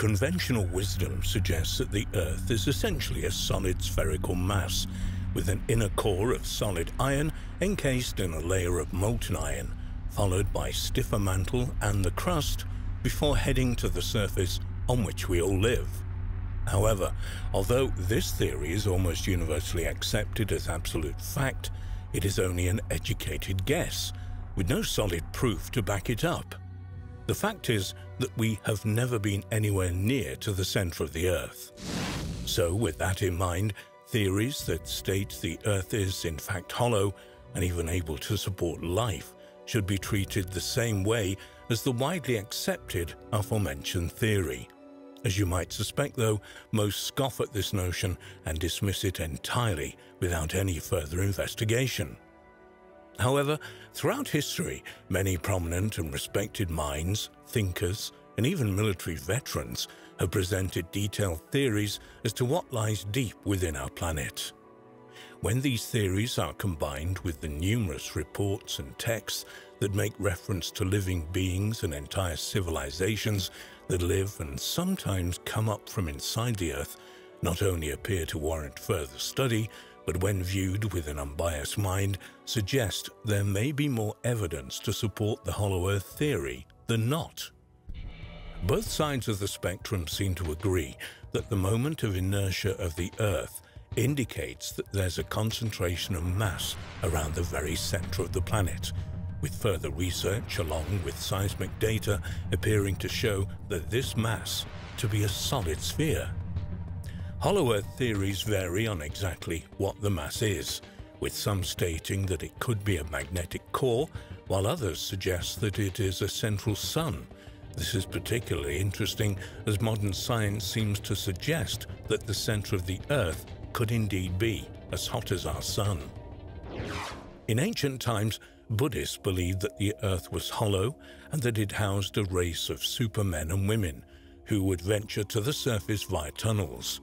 Conventional wisdom suggests that the Earth is essentially a solid spherical mass, with an inner core of solid iron encased in a layer of molten iron, followed by stiffer mantle and the crust, before heading to the surface on which we all live. However, although this theory is almost universally accepted as absolute fact, it is only an educated guess, with no solid proof to back it up. The fact is that we have never been anywhere near to the center of the Earth. So, with that in mind, theories that state the Earth is in fact hollow and even able to support life should be treated the same way as the widely accepted aforementioned theory. As you might suspect though, most scoff at this notion and dismiss it entirely without any further investigation. However, throughout history, many prominent and respected minds, thinkers, and even military veterans have presented detailed theories as to what lies deep within our planet. When these theories are combined with the numerous reports and texts that make reference to living beings and entire civilizations that live and sometimes come up from inside the Earth, not only appear to warrant further study, but when viewed with an unbiased mind, suggest there may be more evidence to support the hollow Earth theory than not. Both sides of the spectrum seem to agree that the moment of inertia of the Earth indicates that there's a concentration of mass around the very center of the planet, with further research along with seismic data appearing to show that this mass to be a solid sphere. Hollow Earth theories vary on exactly what the mass is, with some stating that it could be a magnetic core, while others suggest that it is a central sun. This is particularly interesting as modern science seems to suggest that the center of the Earth could indeed be as hot as our sun. In ancient times, Buddhists believed that the Earth was hollow and that it housed a race of supermen and women who would venture to the surface via tunnels.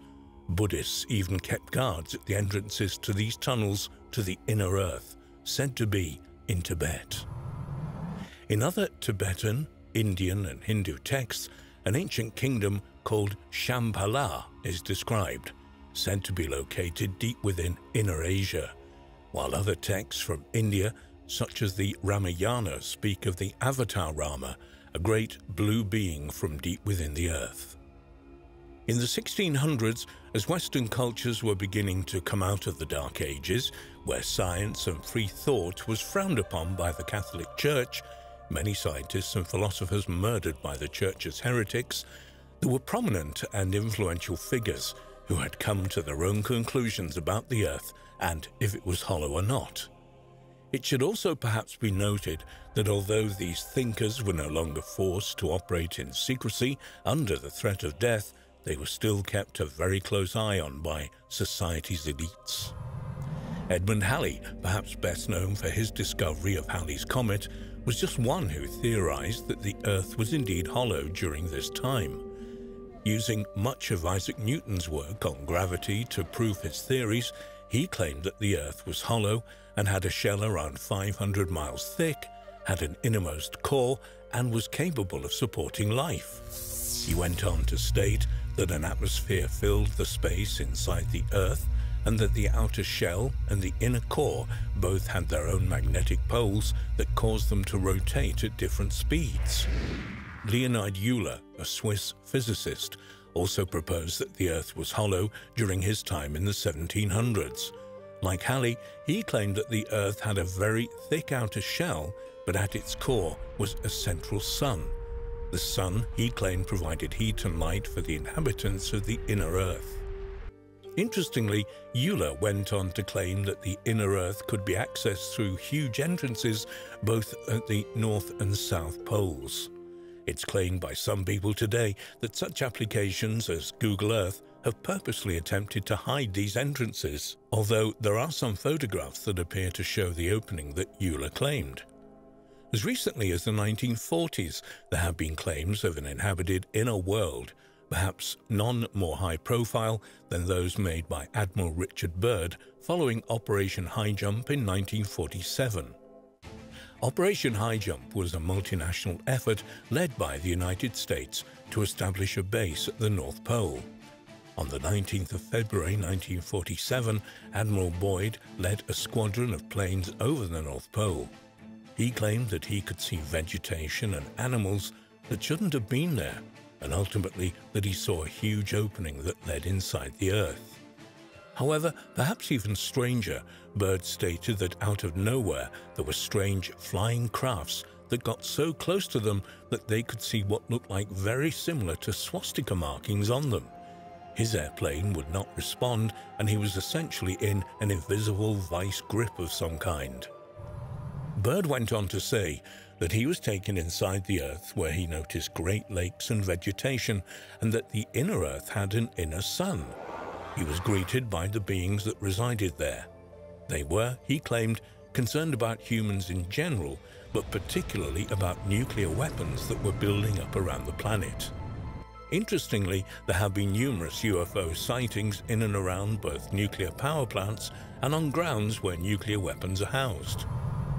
Buddhists even kept guards at the entrances to these tunnels to the inner Earth, said to be in Tibet. In other Tibetan, Indian and Hindu texts, an ancient kingdom called Shambhala is described, said to be located deep within Inner Asia, while other texts from India, such as the Ramayana, speak of the Avatar Rama, a great blue being from deep within the earth. In the 1600s, as Western cultures were beginning to come out of the Dark Ages, where science and free thought was frowned upon by the Catholic Church, many scientists and philosophers murdered by the Church as heretics, there were prominent and influential figures who had come to their own conclusions about the Earth and if it was hollow or not. It should also perhaps be noted that although these thinkers were no longer forced to operate in secrecy under the threat of death, they were still kept a very close eye on by society's elites. Edmund Halley, perhaps best known for his discovery of Halley's Comet, was just one who theorized that the Earth was indeed hollow during this time. Using much of Isaac Newton's work on gravity to prove his theories, he claimed that the Earth was hollow and had a shell around 500 miles thick, had an innermost core, and was capable of supporting life. He went on to state that an atmosphere filled the space inside the Earth, and that the outer shell and the inner core both had their own magnetic poles that caused them to rotate at different speeds. Leonid Euler, a Swiss physicist, also proposed that the Earth was hollow during his time in the 1700s. Like Halley, he claimed that the Earth had a very thick outer shell, but at its core was a central sun. The sun, he claimed, provided heat and light for the inhabitants of the inner Earth. Interestingly, Euler went on to claim that the inner Earth could be accessed through huge entrances both at the North and South poles. It's claimed by some people today that such applications as Google Earth have purposely attempted to hide these entrances, although there are some photographs that appear to show the opening that Euler claimed. As recently as the 1940s, there have been claims of an inhabited inner world, perhaps none more high-profile than those made by Admiral Richard Byrd following Operation Highjump in 1947. Operation Highjump was a multinational effort led by the United States to establish a base at the North Pole. On the 19th of February 1947, Admiral Boyd led a squadron of planes over the North Pole. He claimed that he could see vegetation and animals that shouldn't have been there, and ultimately that he saw a huge opening that led inside the Earth. However, perhaps even stranger, Byrd stated that out of nowhere there were strange flying crafts that got so close to them that they could see what looked like very similar to swastika markings on them. His airplane would not respond, and he was essentially in an invisible vice grip of some kind. Byrd went on to say that he was taken inside the Earth where he noticed great lakes and vegetation, and that the inner Earth had an inner sun. He was greeted by the beings that resided there. They were, he claimed, concerned about humans in general, but particularly about nuclear weapons that were building up around the planet. Interestingly, there have been numerous UFO sightings in and around both nuclear power plants and on grounds where nuclear weapons are housed.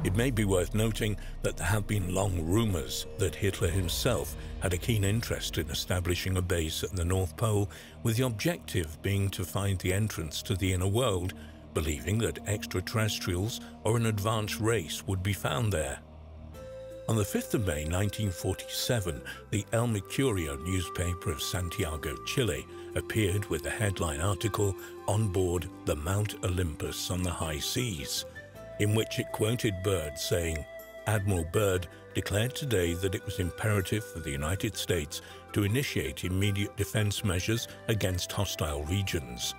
It may be worth noting that there have been long rumors that Hitler himself had a keen interest in establishing a base at the North Pole, with the objective being to find the entrance to the inner world, believing that extraterrestrials or an advanced race would be found there. On the 5th of May 1947, the El Mercurio newspaper of Santiago, Chile, appeared with a headline article "On board the Mount Olympus on the high seas," in which it quoted Byrd saying, "Admiral Byrd declared today that it was imperative for the United States to initiate immediate defense measures against hostile regions."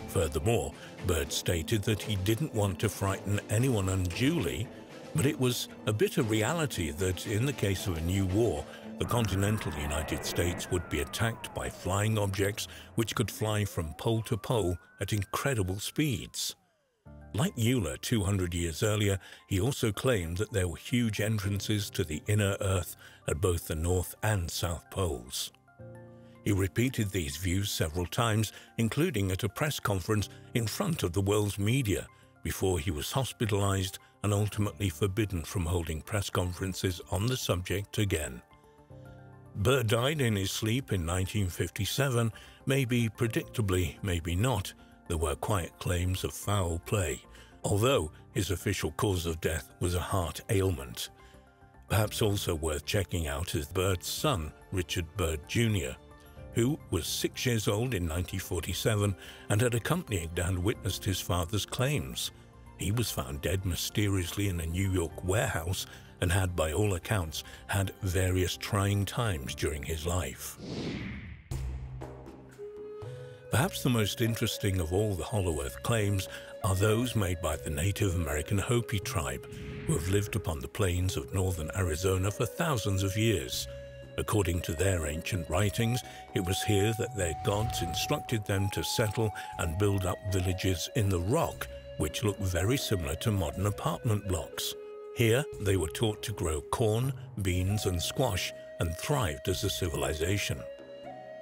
Furthermore, Byrd stated that he didn't want to frighten anyone unduly, but it was a bitter reality that in the case of a new war, the continental United States would be attacked by flying objects which could fly from pole to pole at incredible speeds. Like Euler 200 years earlier, he also claimed that there were huge entrances to the inner Earth at both the North and South Poles. He repeated these views several times, including at a press conference in front of the world's media, before he was hospitalized and ultimately forbidden from holding press conferences on the subject again. Byrd died in his sleep in 1957, maybe predictably, maybe not. There were quiet claims of foul play, although his official cause of death was a heart ailment. Perhaps also worth checking out is Byrd's son, Richard Byrd Jr., who was 6 years old in 1947 and had accompanied and witnessed his father's claims. He was found dead mysteriously in a New York warehouse and had, by all accounts, had various trying times during his life. Perhaps the most interesting of all the Hollow Earth claims are those made by the Native American Hopi tribe, who have lived upon the plains of northern Arizona for thousands of years. According to their ancient writings, it was here that their gods instructed them to settle and build up villages in the rock, which look very similar to modern apartment blocks. Here, they were taught to grow corn, beans, and squash, and thrived as a civilization.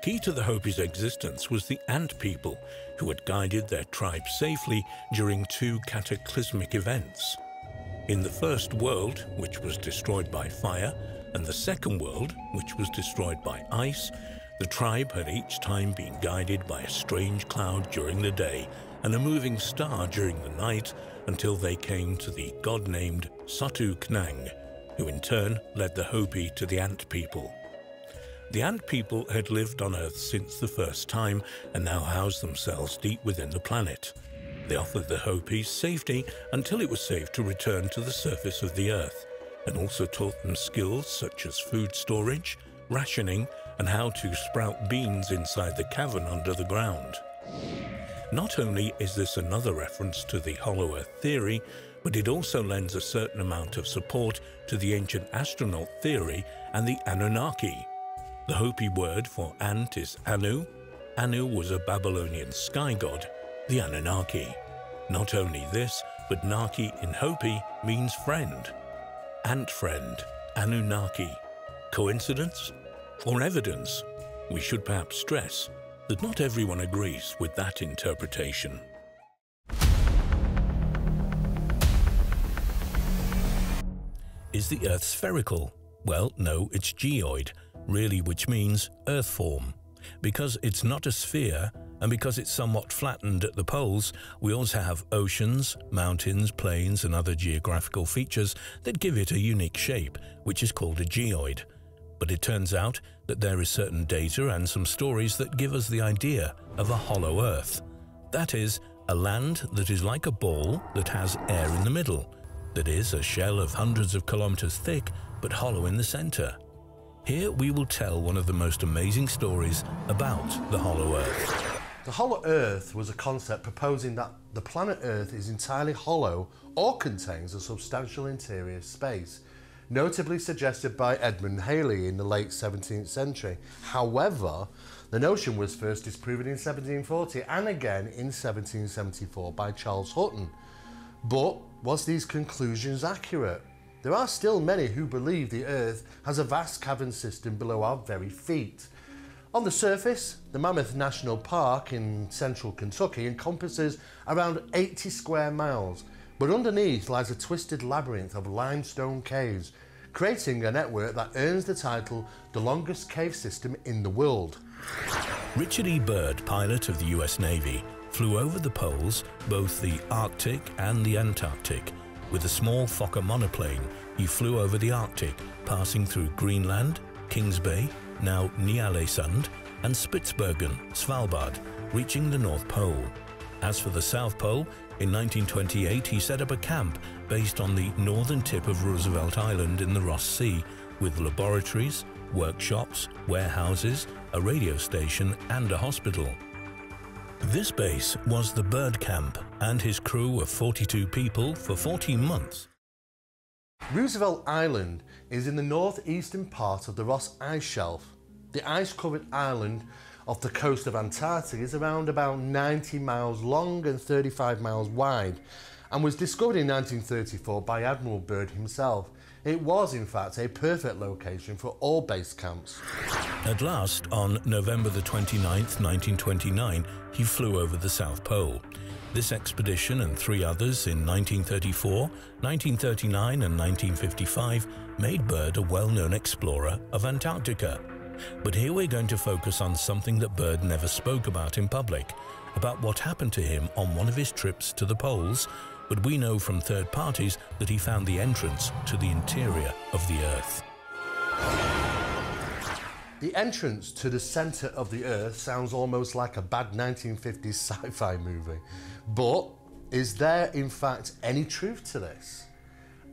Key to the Hopi's existence was the Ant people, who had guided their tribe safely during two cataclysmic events. In the First World, which was destroyed by fire, and the Second World, which was destroyed by ice, the tribe had each time been guided by a strange cloud during the day and a moving star during the night, until they came to the god-named Satu Knang, who in turn led the Hopi to the Ant people. The Ant people had lived on Earth since the first time and now housed themselves deep within the planet. They offered the Hopis safety until it was safe to return to the surface of the Earth, and also taught them skills such as food storage, rationing, and how to sprout beans inside the cavern under the ground. Not only is this another reference to the Hollow Earth theory, but it also lends a certain amount of support to the ancient astronaut theory and the Anunnaki. The Hopi word for ant is Anu. Anu was a Babylonian sky god, the Anunnaki. Not only this, but Naki in Hopi means friend. Ant friend, Anunnaki. Coincidence or evidence? We should perhaps stress that not everyone agrees with that interpretation. Is the Earth spherical? Well, no, it's geoid, really, which means Earth form. Because it's not a sphere, and because it's somewhat flattened at the poles, we also have oceans, mountains, plains, and other geographical features that give it a unique shape, which is called a geoid. But it turns out that there is certain data and some stories that give us the idea of a hollow Earth. That is, a land that is like a ball that has air in the middle, that is, a shell of hundreds of kilometers thick but hollow in the center. Here we will tell one of the most amazing stories about the hollow Earth. The hollow Earth was a concept proposing that the planet Earth is entirely hollow or contains a substantial interior space, notably suggested by Edmund Halley in the late 17th century. However, the notion was first disproven in 1740 and again in 1774 by Charles Hutton. But was these conclusions accurate? There are still many who believe the Earth has a vast cavern system below our very feet. On the surface, the Mammoth National Park in central Kentucky encompasses around 80 square miles, but underneath lies a twisted labyrinth of limestone caves, creating a network that earns the title the longest cave system in the world. Richard E. Byrd, pilot of the US Navy, flew over the poles, both the Arctic and the Antarctic. With a small Fokker monoplane, he flew over the Arctic, passing through Greenland, Kings Bay, now Ny-Ålesund, and Spitsbergen, Svalbard, reaching the North Pole. As for the South Pole, in 1928 he set up a camp based on the northern tip of Roosevelt Island in the Ross Sea, with laboratories, workshops, warehouses, a radio station and a hospital. This base was the Byrd Camp and his crew of 42 people for 14 months. Roosevelt Island is in the northeastern part of the Ross Ice Shelf. The ice-covered island off the coast of Antarctica is around about 90 miles long and 35 miles wide and was discovered in 1934 by Admiral Byrd himself. It was, in fact, a perfect location for all base camps. At last, on November the 29th, 1929, he flew over the South Pole. This expedition and 3 others in 1934, 1939 and 1955 made Byrd a well-known explorer of Antarctica. But here we're going to focus on something that Byrd never spoke about in public, about what happened to him on one of his trips to the poles, but we know from third parties that he found the entrance to the interior of the Earth. The entrance to the centre of the Earth sounds almost like a bad 1950s sci-fi movie. But is there in fact any truth to this?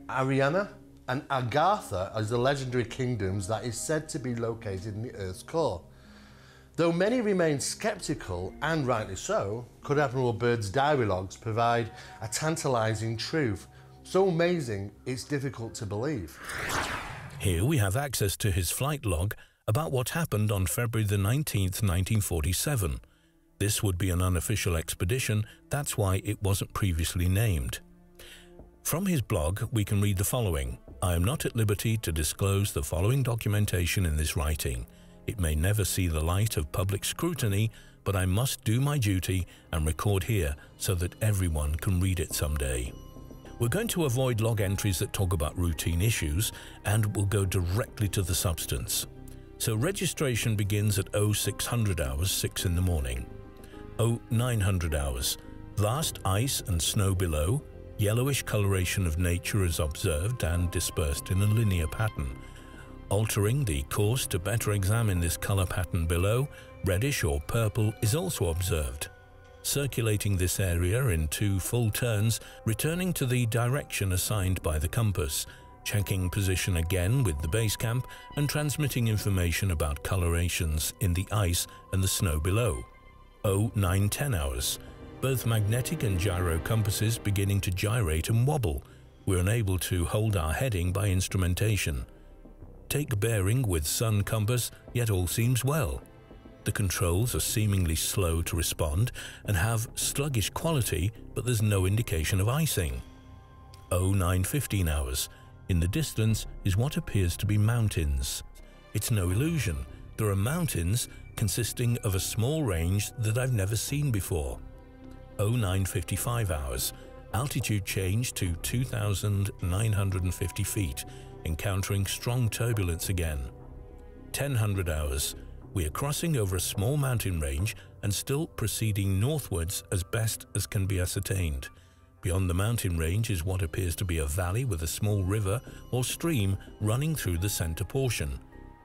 Ariana and Agartha are the legendary kingdoms that is said to be located in the Earth's core. Though many remain sceptical, and rightly so, could Admiral Byrd's diary logs provide a tantalising truth, so amazing it's difficult to believe. Here we have access to his flight log about what happened on February the 19th, 1947. This would be an unofficial expedition, that's why it wasn't previously named. From his blog, we can read the following. I am not at liberty to disclose the following documentation in this writing. It may never see the light of public scrutiny, but I must do my duty and record here so that everyone can read it someday. We're going to avoid log entries that talk about routine issues, and we'll go directly to the substance. So registration begins at 0600 hours, 6 in the morning. 0900 hours, vast ice and snow below, yellowish coloration of nature is observed and dispersed in a linear pattern. Altering the course to better examine this color pattern below, reddish or purple is also observed. Circulating this area in 2 full turns, returning to the direction assigned by the compass, checking position again with the base camp and transmitting information about colorations in the ice and the snow below. 0910 hours, both magnetic and gyro compasses beginning to gyrate and wobble. We're unable to hold our heading by instrumentation. Take bearing with sun compass, yet all seems well. The controls are seemingly slow to respond and have sluggish quality, but there's no indication of icing. 0915 hours. In the distance is what appears to be mountains. It's no illusion. There are mountains consisting of a small range that I've never seen before. 0955 hours. Altitude change to 2,950 feet. encountering strong turbulence again. 1000 hours. We are crossing over a small mountain range and still proceeding northwards as best as can be ascertained. Beyond the mountain range is what appears to be a valley with a small river or stream running through the center portion.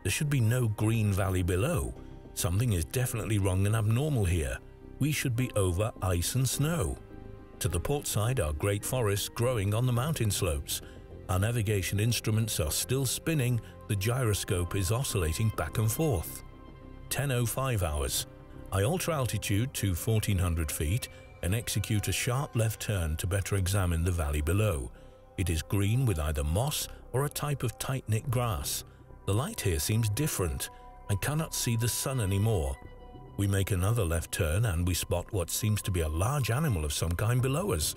There should be no green valley below. Something is definitely wrong and abnormal here. We should be over ice and snow. To the port side are great forests growing on the mountain slopes. Our navigation instruments are still spinning, the gyroscope is oscillating back and forth. 10:05 hours. I alter altitude to 1400 feet and execute a sharp left turn to better examine the valley below. It is green with either moss or a type of tight-knit grass. The light here seems different. I cannot see the sun anymore. We make another left turn and we spot what seems to be a large animal of some kind below us.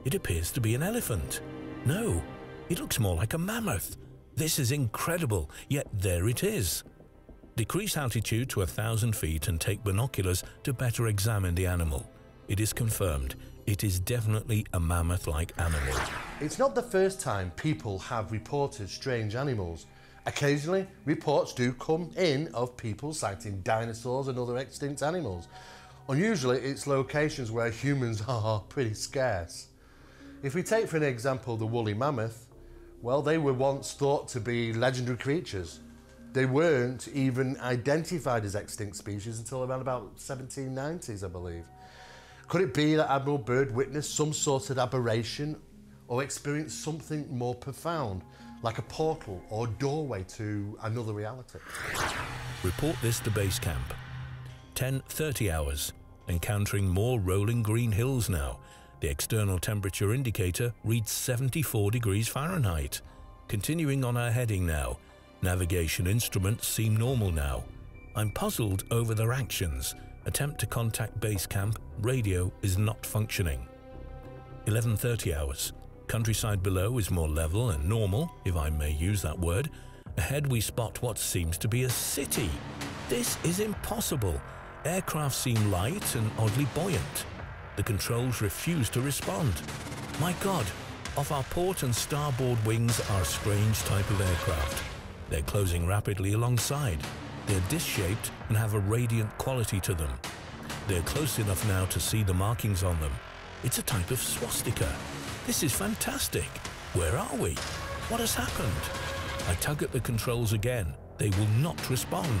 It appears to be an elephant. No, it looks more like a mammoth. This is incredible, yet there it is. Decrease altitude to 1000 feet and take binoculars to better examine the animal. It is confirmed. It is definitely a mammoth-like animal. It's not the first time people have reported strange animals. Occasionally, reports do come in of people sighting dinosaurs and other extinct animals. Unusually, it's locations where humans are pretty scarce. If we take for an example the woolly mammoth, well, they were once thought to be legendary creatures. They weren't even identified as extinct species until around about 1790s, I believe. Could it be that Admiral Byrd witnessed some sort of aberration or experienced something more profound, like a portal or doorway to another reality? Report this to base camp. 10:30 hours. Encountering more rolling green hills now. The external temperature indicator reads 74 degrees Fahrenheit. Continuing on our heading now. Navigation instruments seem normal now. I'm puzzled over their actions. Attempt to contact base camp. Radio is not functioning. 11:30 hours. Countryside below is more level and normal, if I may use that word. Ahead we spot what seems to be a city. This is impossible. Aircraft seem light and oddly buoyant. The controls refuse to respond. My God, off our port and starboard wings are a strange type of aircraft. They're closing rapidly alongside. They're disc-shaped and have a radiant quality to them. They're close enough now to see the markings on them. It's a type of swastika. This is fantastic. Where are we? What has happened? I tug at the controls again. They will not respond.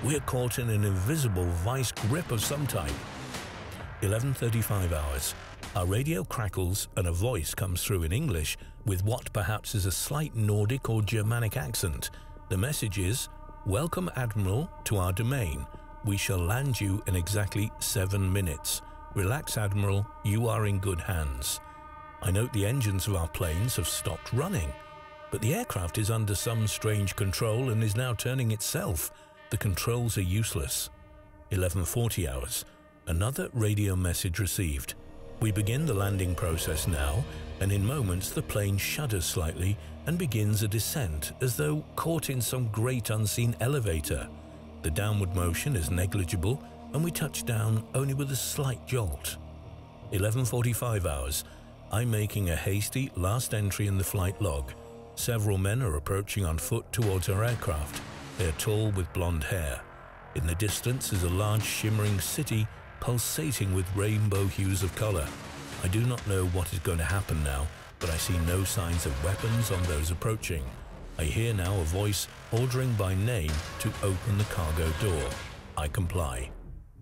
We're caught in an invisible vice grip of some type. 11:35 hours. Our radio crackles and a voice comes through in English with what perhaps is a slight Nordic or Germanic accent. The message is, "Welcome, Admiral, to our domain. We shall land you in exactly 7 minutes. Relax, Admiral, you are in good hands." I note the engines of our planes have stopped running, but the aircraft is under some strange control and is now turning itself. The controls are useless. 11:40 hours. Another radio message received. We begin the landing process now, and in moments the plane shudders slightly and begins a descent as though caught in some great unseen elevator. The downward motion is negligible and we touch down only with a slight jolt. 11:45 hours. I'm making a hasty last entry in the flight log. Several men are approaching on foot towards our aircraft. They are tall with blonde hair. In the distance is a large shimmering city pulsating with rainbow hues of color. I do not know what is going to happen now, but I see no signs of weapons on those approaching. I hear now a voice ordering by name to open the cargo door. I comply.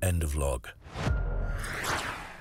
End of log.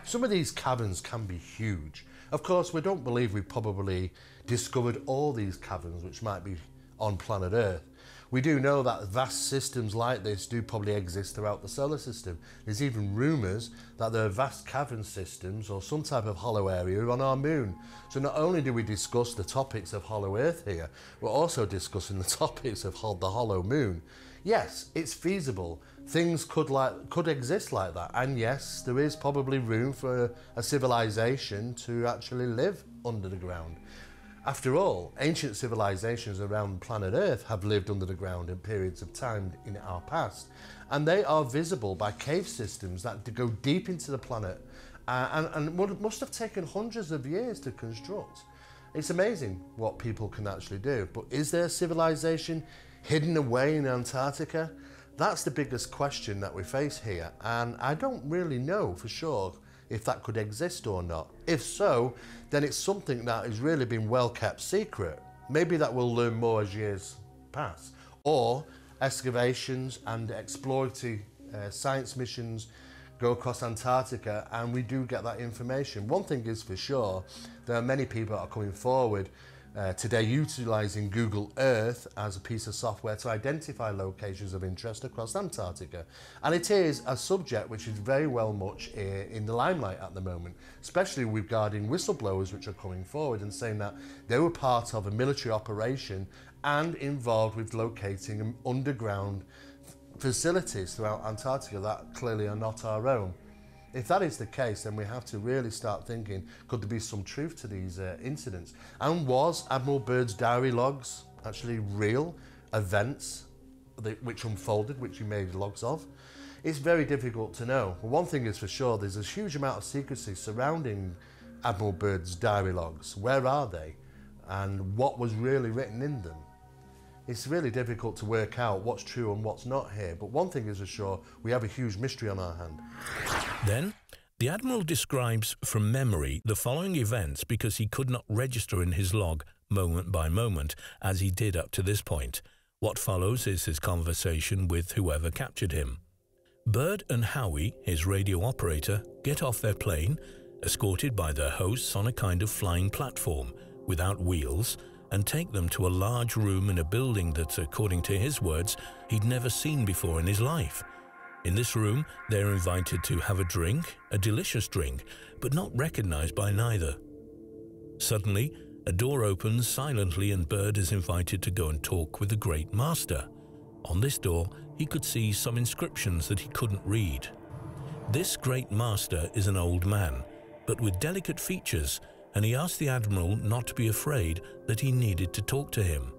Some of these caverns can be huge. Of course, we don't believe we've probably discovered all these caverns which might be on planet Earth. We do know that vast systems like this do probably exist throughout the solar system. There's even rumours that there are vast cavern systems or some type of hollow area on our moon. So not only do we discuss the topics of hollow Earth here, we're also discussing the topics of the hollow moon. Yes, it's feasible. Things could exist like that. And yes, there is probably room for a civilization to actually live under the ground. After all, ancient civilizations around planet Earth have lived under the ground in periods of time in our past, and they are visible by cave systems that go deep into the planet and must have taken hundreds of years to construct. It's amazing what people can actually do. But is there civilization hidden away in Antarctica? That's the biggest question that we face here, and I don't really know for sure if that could exist or not. If so, then it's something that has really been well kept secret. Maybe that we'll learn more as years pass. Or excavations and exploratory science missions go across Antarctica and we do get that information. One thing is for sure, there are many people that are coming forward today utilising Google Earth as a piece of software to identify locations of interest across Antarctica. And it is a subject which is very well much in the limelight at the moment, especially regarding whistleblowers which are coming forward and saying that they were part of a military operation and involved with locating underground facilities throughout Antarctica that clearly are not our own. If that is the case, then we have to really start thinking, could there be some truth to these incidents? And was Admiral Byrd's diary logs actually real events which unfolded, which he made logs of? It's very difficult to know. But one thing is for sure, there's a huge amount of secrecy surrounding Admiral Byrd's diary logs. Where are they? And what was really written in them? It's really difficult to work out what's true and what's not here, but one thing is for sure, we have a huge mystery on our hand. Then, the Admiral describes from memory the following events because he could not register in his log moment by moment as he did up to this point. What follows is his conversation with whoever captured him. Byrd and Howie, his radio operator, get off their plane, escorted by their hosts on a kind of flying platform without wheels, and take them to a large room in a building that, according to his words, he'd never seen before in his life. In this room, they're invited to have a drink, a delicious drink, but not recognized by neither. Suddenly, a door opens silently and Byrd is invited to go and talk with the Great Master. On this door, he could see some inscriptions that he couldn't read. This Great Master is an old man, but with delicate features, and he asked the Admiral not to be afraid that he needed to talk to him.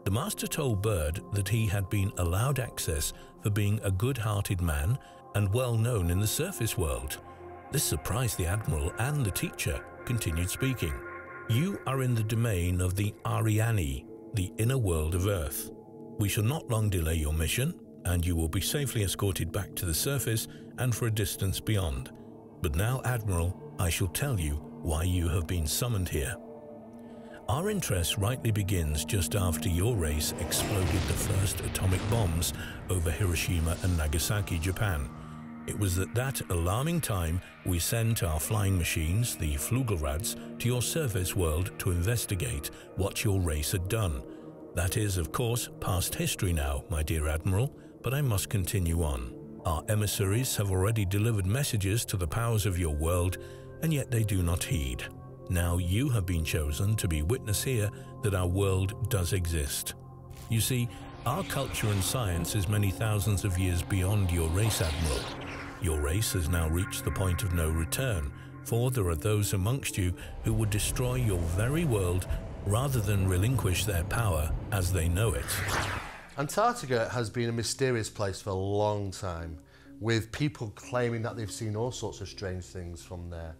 The Master told Byrd that he had been allowed access for being a good-hearted man and well known in the surface world. This surprised the Admiral, and the teacher continued speaking. "You are in the domain of the Ariani, the inner world of Earth. We shall not long delay your mission, and you will be safely escorted back to the surface and for a distance beyond. But now, Admiral, I shall tell you why you have been summoned here. Our interest rightly begins just after your race exploded the first atomic bombs over Hiroshima and Nagasaki, Japan. It was at that alarming time we sent our flying machines, the Flugelrads, to your surface world to investigate what your race had done. That is, of course, past history now, my dear Admiral, but I must continue on. Our emissaries have already delivered messages to the powers of your world, and yet they do not heed. Now you have been chosen to be witness here that our world does exist. You see, our culture and science is many thousands of years beyond your race, Admiral. Your race has now reached the point of no return, for there are those amongst you who would destroy your very world rather than relinquish their power as they know it." Antarctica has been a mysterious place for a long time, with people claiming that they've seen all sorts of strange things from there.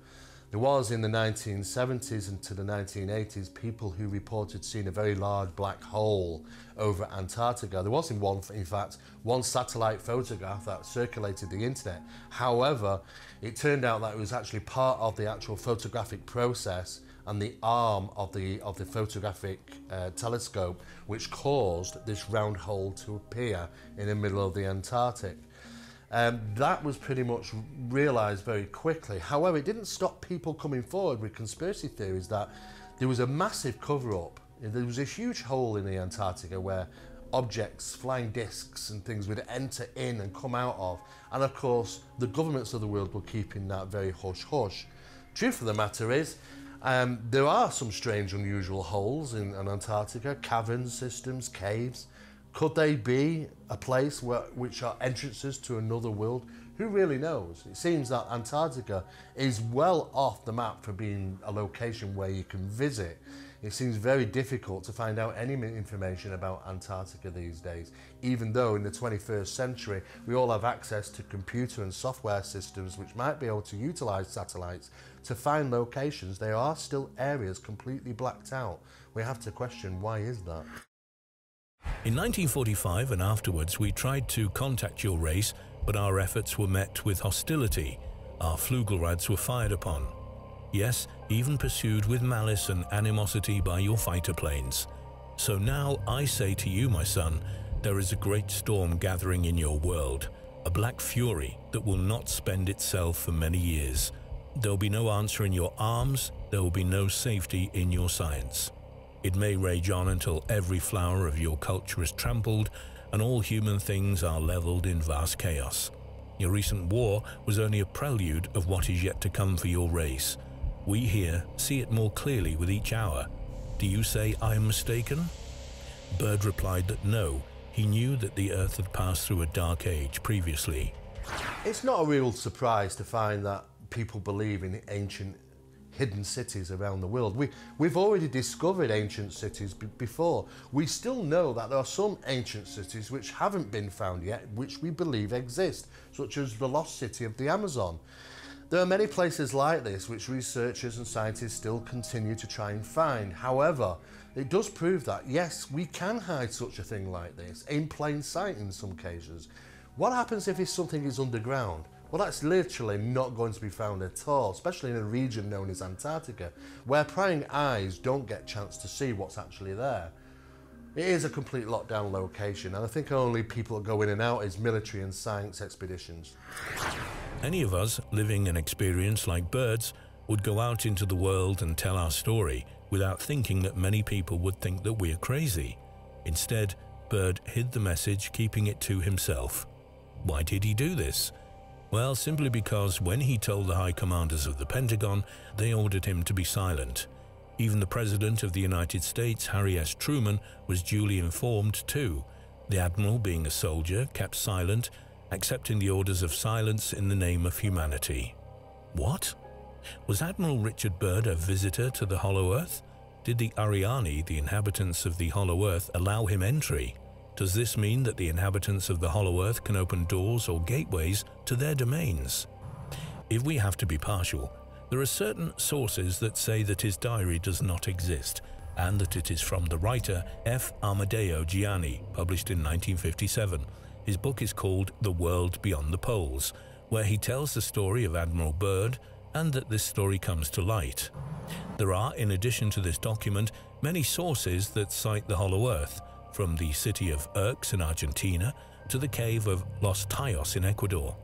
There was, in the 1970s and to the 1980s, people who reported seeing a very large black hole over Antarctica. There was, in fact, one satellite photograph that circulated the internet. However, it turned out that it was actually part of the actual photographic process and the arm of the photographic telescope which caused this round hole to appear in the middle of the Antarctic. That was pretty much realised very quickly. However, it didn't stop people coming forward with conspiracy theories that there was a massive cover-up. There was a huge hole in the Antarctica where objects, flying discs and things would enter in and come out of. And of course, the governments of the world were keeping that very hush-hush. Truth of the matter is, there are some strange, unusual holes in Antarctica, caverns, systems, caves. Could they be a place which are entrances to another world? Who really knows? It seems that Antarctica is well off the map for being a location where you can visit. It seems very difficult to find out any information about Antarctica these days, even though in the 21st century we all have access to computer and software systems which might be able to utilise satellites to find locations. There are still areas completely blacked out. We have to question, why is that? In 1945 and afterwards, we tried to contact your race, but our efforts were met with hostility. Our Flugelrads were fired upon. Yes, even pursued with malice and animosity by your fighter planes. So now I say to you, my son, there is a great storm gathering in your world, a black fury that will not spend itself for many years. There will be no answer in your arms, there will be no safety in your science. It may rage on until every flower of your culture is trampled and all human things are leveled in vast chaos. Your recent war was only a prelude of what is yet to come for your race. We here see it more clearly with each hour. Do you say I am mistaken? Byrd replied that no, he knew that the Earth had passed through a dark age previously. It's not a real surprise to find that people believe in ancient hidden cities around the world. We've already discovered ancient cities before. We still know that there are some ancient cities which haven't been found yet, which we believe exist, such as the lost city of the Amazon. There are many places like this which researchers and scientists still continue to try and find. However, it does prove that, yes, we can hide such a thing like this, in plain sight in some cases. What happens if something is underground? Well, that's literally not going to be found at all, especially in a region known as Antarctica, where prying eyes don't get a chance to see what's actually there. It is a complete lockdown location, and I think only people that go in and out is military and science expeditions. Any of us living an experience like Byrd's would go out into the world and tell our story without thinking that many people would think that we're crazy. Instead, Byrd hid the message, keeping it to himself. Why did he do this? Well, simply because when he told the high commanders of the Pentagon, they ordered him to be silent. Even the President of the United States, Harry S. Truman, was duly informed too. The Admiral, being a soldier, kept silent, accepting the orders of silence in the name of humanity. What? Was Admiral Richard Byrd a visitor to the Hollow Earth? Did the Ariani, the inhabitants of the Hollow Earth, allow him entry? Does this mean that the inhabitants of the Hollow Earth can open doors or gateways to their domains? If we have to be partial, there are certain sources that say that his diary does not exist, and that it is from the writer F. Amadeo Gianni, published in 1957. His book is called The World Beyond the Poles, where he tells the story of Admiral Byrd, and that this story comes to light. There are, in addition to this document, many sources that cite the Hollow Earth, from the city of Urx in Argentina to the cave of Los Tayos in Ecuador.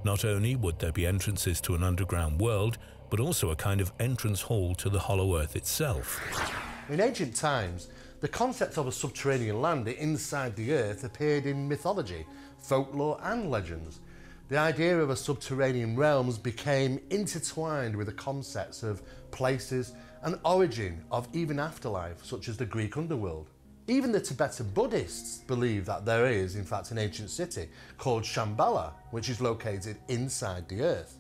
Not only would there be entrances to an underground world, but also a kind of entrance hall to the Hollow Earth itself. In ancient times, the concept of a subterranean land inside the Earth appeared in mythology, folklore and legends. The idea of a subterranean realms became intertwined with the concepts of places and origin of even afterlife, such as the Greek underworld. Even the Tibetan Buddhists believe that there is, in fact, an ancient city called Shambhala, which is located inside the Earth.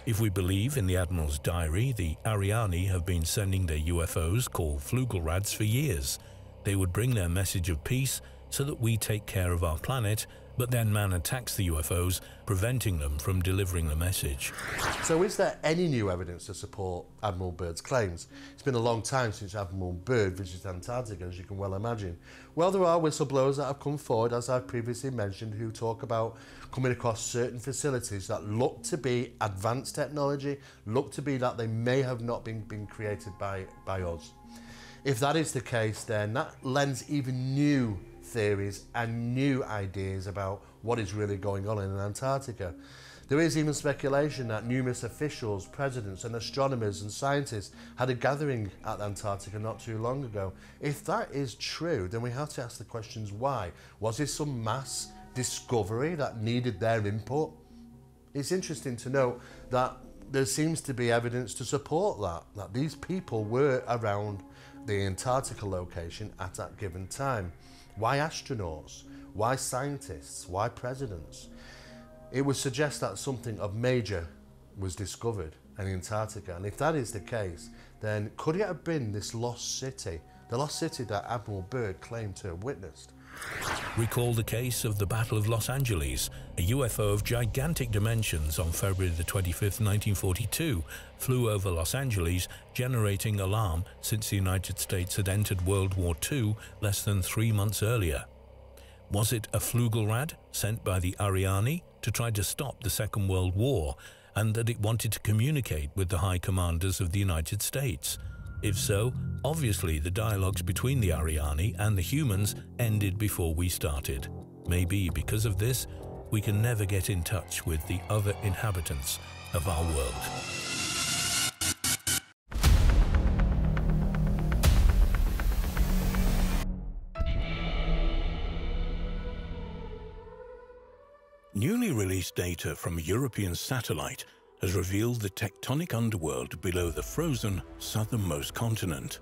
If we believe in the Admiral's diary, the Ariani have been sending their UFOs, called Flugelrads, for years. They would bring their message of peace so that we take care of our planet, but then man attacks the UFOs, preventing them from delivering the message. So is there any new evidence to support Admiral Byrd's claims? It's been a long time since Admiral Byrd visited Antarctica, as you can well imagine. Well, there are whistleblowers that have come forward, as I've previously mentioned, who talk about coming across certain facilities that look to be advanced technology, look to be that they may have not been created by us. If that is the case, then that lends even new theories and new ideas about what is really going on in Antarctica. There is even speculation that numerous officials, presidents and astronomers and scientists had a gathering at Antarctica not too long ago. If that is true, then we have to ask the questions why. Was this some mass discovery that needed their input? It's interesting to note that there seems to be evidence to support that these people were around the Antarctica location at that given time. Why astronauts? Why scientists? Why presidents? It would suggest that something of major was discovered, and Antarctica. And if that is the case, then could it have been this lost city, the lost city that Admiral Byrd claimed to have witnessed? Recall the case of the Battle of Los Angeles. A UFO of gigantic dimensions on February the 25th, 1942, flew over Los Angeles, generating alarm since the United States had entered World War II less than 3 months earlier. Was it a Flugelrad sent by the Ariane to try to stop the Second World War, and that it wanted to communicate with the high commanders of the United States? If so, obviously the dialogues between the Ariane and the humans ended before we started. Maybe because of this, we can never get in touch with the other inhabitants of our world. Newly released data from a European satellite has revealed the tectonic underworld below the frozen southernmost continent.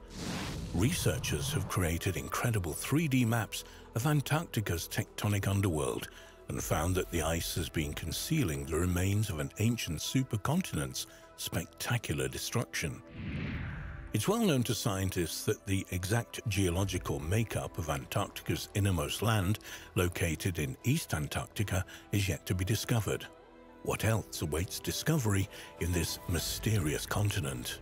Researchers have created incredible 3D maps of Antarctica's tectonic underworld and found that the ice has been concealing the remains of an ancient supercontinent's spectacular destruction. It's well known to scientists that the exact geological makeup of Antarctica's innermost land, located in East Antarctica, is yet to be discovered. What else awaits discovery in this mysterious continent?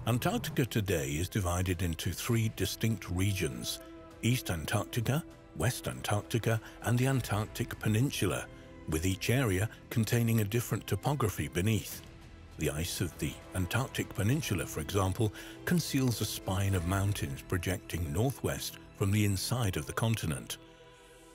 Antarctica today is divided into 3 distinct regions: East Antarctica, West Antarctica, and the Antarctic Peninsula, with each area containing a different topography beneath. The ice of the Antarctic Peninsula, for example, conceals a spine of mountains projecting northwest from the inside of the continent.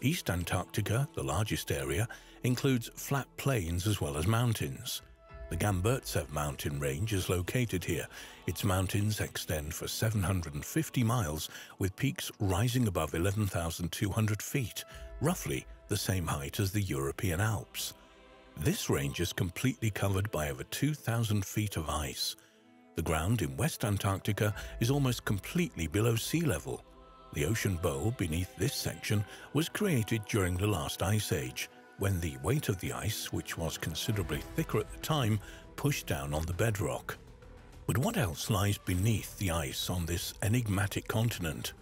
East Antarctica, the largest area, includes flat plains as well as mountains. The Gamburtsev mountain range is located here. Its mountains extend for 750 miles, with peaks rising above 11,200 feet, roughly the same height as the European Alps. This range is completely covered by over 2,000 feet of ice. The ground in West Antarctica is almost completely below sea level. The ocean bowl beneath this section was created during the last ice age, when the weight of the ice, which was considerably thicker at the time, pushed down on the bedrock. But what else lies beneath the ice on this enigmatic continent?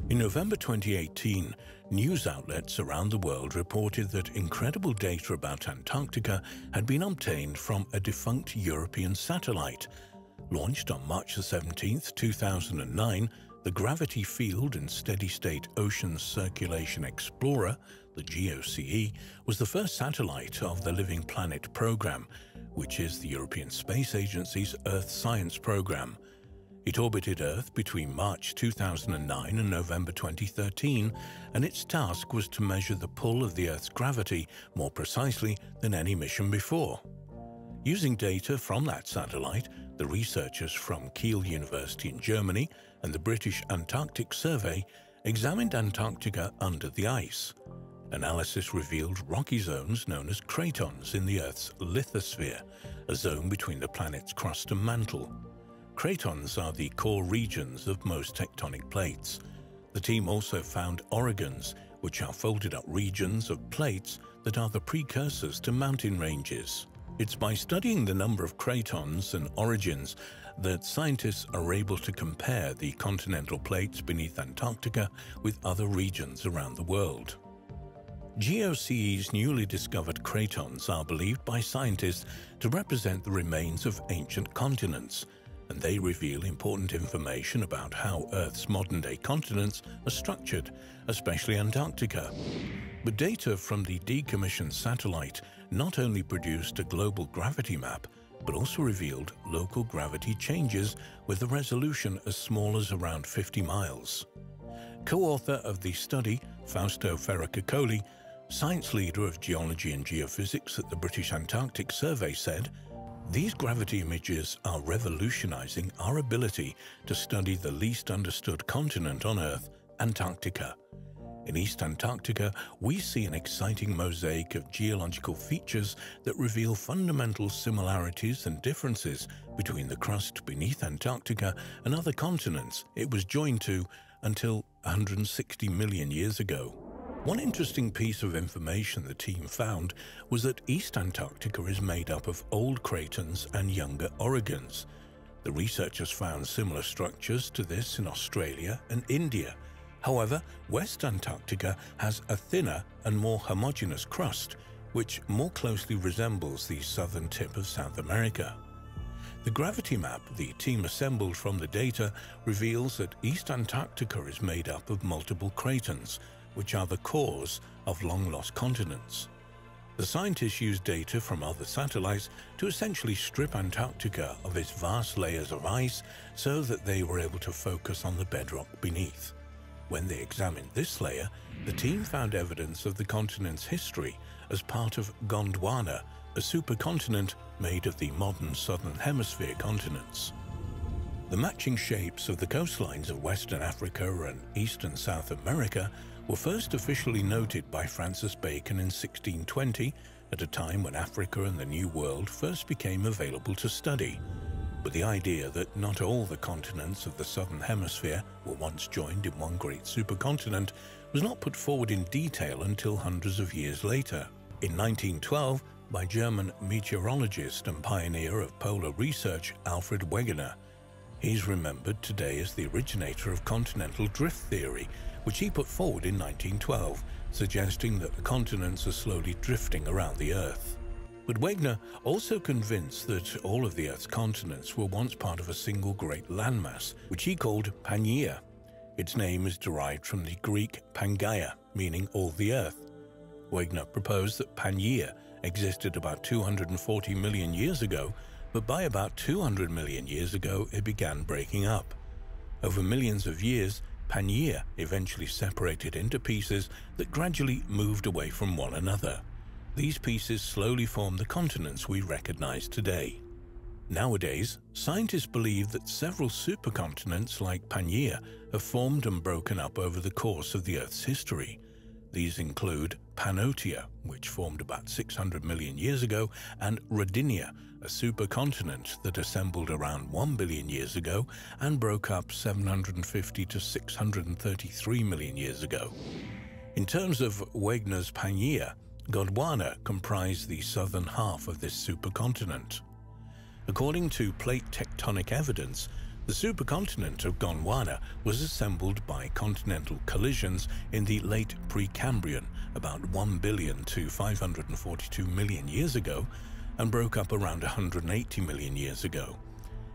In November 2018, news outlets around the world reported that incredible data about Antarctica had been obtained from a defunct European satellite. Launched on March 17, 2009, the Gravity Field and Steady-State Ocean Circulation Explorer, the GOCE, was the first satellite of the Living Planet program, which is the European Space Agency's Earth Science program. It orbited Earth between March 2009 and November 2013, and its task was to measure the pull of the Earth's gravity more precisely than any mission before. Using data from that satellite, the researchers from Kiel University in Germany and the British Antarctic Survey examined Antarctica under the ice. Analysis revealed rocky zones known as cratons in the Earth's lithosphere, a zone between the planet's crust and mantle. Cratons are the core regions of most tectonic plates. The team also found orogons, which are folded-up regions of plates that are the precursors to mountain ranges. It's by studying the number of cratons and orogons that scientists are able to compare the continental plates beneath Antarctica with other regions around the world. GOCE's newly discovered cratons are believed by scientists to represent the remains of ancient continents, and they reveal important information about how Earth's modern-day continents are structured, especially Antarctica. But data from the decommissioned satellite not only produced a global gravity map, but also revealed local gravity changes with a resolution as small as around 50 miles. Co-author of the study, Fausto Ferracicoli, science leader of geology and geophysics at the British Antarctic Survey, said, "These gravity images are revolutionizing our ability to study the least understood continent on Earth, Antarctica. In East Antarctica, we see an exciting mosaic of geological features that reveal fundamental similarities and differences between the crust beneath Antarctica and other continents it was joined to until 160 million years ago. One interesting piece of information the team found was that East Antarctica is made up of old cratons and younger orogons. The researchers found similar structures to this in Australia and India. However, West Antarctica has a thinner and more homogeneous crust, which more closely resembles the southern tip of South America. The gravity map the team assembled from the data reveals that East Antarctica is made up of multiple cratons, which are the cores of long-lost continents. The scientists used data from other satellites to essentially strip Antarctica of its vast layers of ice so that they were able to focus on the bedrock beneath. When they examined this layer, the team found evidence of the continent's history as part of Gondwana, a supercontinent made of the modern southern hemisphere continents. The matching shapes of the coastlines of Western Africa and Eastern South America were first officially noted by Francis Bacon in 1620, at a time when Africa and the New World first became available to study. But the idea that not all the continents of the southern hemisphere were once joined in one great supercontinent was not put forward in detail until hundreds of years later. In 1912, by German meteorologist and pioneer of polar research Alfred Wegener. He's remembered today as the originator of continental drift theory, which he put forward in 1912, suggesting that the continents are slowly drifting around the Earth. But Wegener also convinced that all of the Earth's continents were once part of a single great landmass, which he called Pangaea. Its name is derived from the Greek Pangaea, meaning all the Earth. Wegener proposed that Pangaea existed about 240 million years ago, but by about 200 million years ago it began breaking up. Over millions of years, Pangaea eventually separated into pieces that gradually moved away from one another. These pieces slowly formed the continents we recognize today. Nowadays, scientists believe that several supercontinents like Pangaea have formed and broken up over the course of the Earth's history. These include Pannotia, which formed about 600 million years ago, and Rodinia, a supercontinent that assembled around 1 billion years ago and broke up 750 to 633 million years ago. In terms of Wegener's Pangaea, Gondwana comprised the southern half of this supercontinent. According to plate tectonic evidence, the supercontinent of Gondwana was assembled by continental collisions in the late Precambrian, about 1 billion to 542 million years ago, and broke up around 180 million years ago.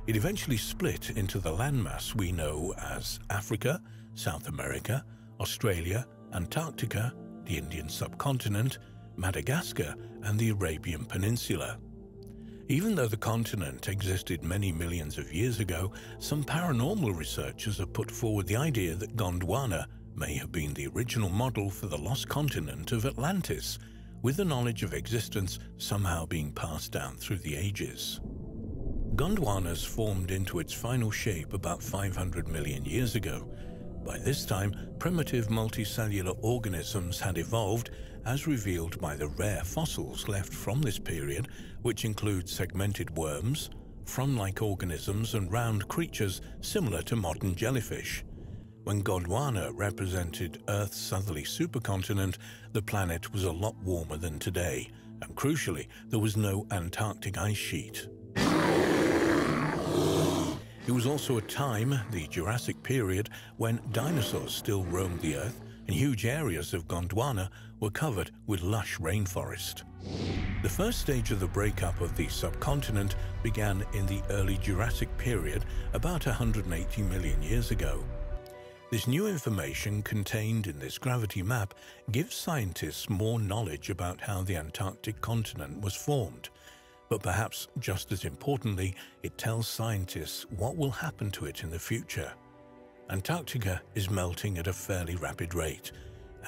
It eventually split into the landmass we know as Africa, South America, Australia, Antarctica, the Indian subcontinent, Madagascar, and the Arabian Peninsula. Even though the continent existed many millions of years ago, some paranormal researchers have put forward the idea that Gondwana may have been the original model for the lost continent of Atlantis, with the knowledge of existence somehow being passed down through the ages. Gondwana's formed into its final shape about 500 million years ago. By this time, primitive multicellular organisms had evolved, as revealed by the rare fossils left from this period, which include segmented worms, frond-like organisms, and round creatures similar to modern jellyfish. When Gondwana represented Earth's southerly supercontinent, the planet was a lot warmer than today, and crucially, there was no Antarctic ice sheet. It was also a time, the Jurassic period, when dinosaurs still roamed the Earth and huge areas of Gondwana were covered with lush rainforest. The first stage of the breakup of the subcontinent began in the early Jurassic period, about 180 million years ago. This new information contained in this gravity map gives scientists more knowledge about how the Antarctic continent was formed. But perhaps just as importantly, it tells scientists what will happen to it in the future. Antarctica is melting at a fairly rapid rate,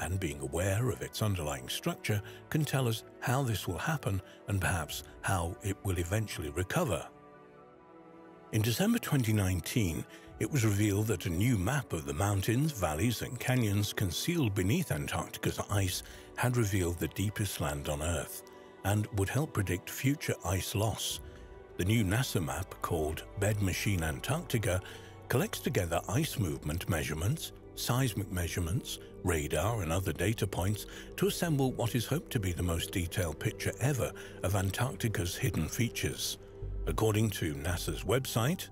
and being aware of its underlying structure can tell us how this will happen and perhaps how it will eventually recover. In December 2019, it was revealed that a new map of the mountains, valleys, and canyons concealed beneath Antarctica's ice had revealed the deepest land on Earth, and would help predict future ice loss. The new NASA map, called Bed Machine Antarctica, collects together ice movement measurements, seismic measurements, radar and other data points to assemble what is hoped to be the most detailed picture ever of Antarctica's hidden features. According to NASA's website,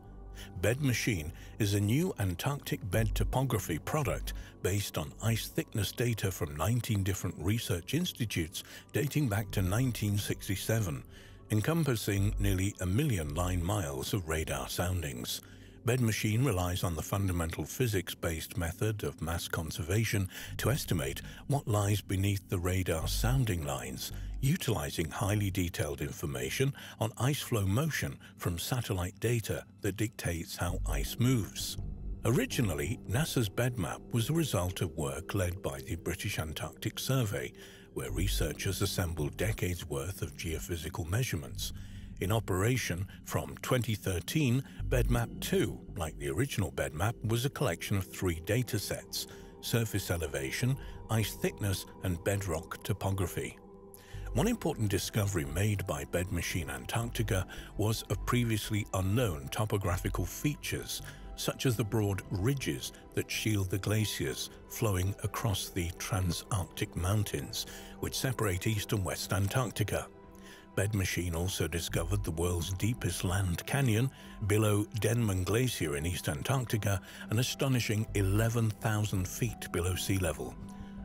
Bed Machine is a new Antarctic bed topography product based on ice thickness data from 19 different research institutes dating back to 1967, encompassing nearly 1 million line miles of radar soundings. Bed Machine relies on the fundamental physics-based method of mass conservation to estimate what lies beneath the radar sounding lines, utilizing highly detailed information on ice flow motion from satellite data that dictates how ice moves. Originally, NASA's bed map was a result of work led by the British Antarctic Survey, where researchers assembled decades' worth of geophysical measurements. In operation from 2013, BedMap 2, like the original BedMap, was a collection of 3 data sets: surface elevation, ice thickness, and bedrock topography. One important discovery made by Bed Machine Antarctica was of previously unknown topographical features, such as the broad ridges that shield the glaciers flowing across the Transantarctic Mountains, which separate East and West Antarctica. Bed Machine also discovered the world's deepest land canyon below Denman Glacier in East Antarctica, an astonishing 11,000 feet below sea level.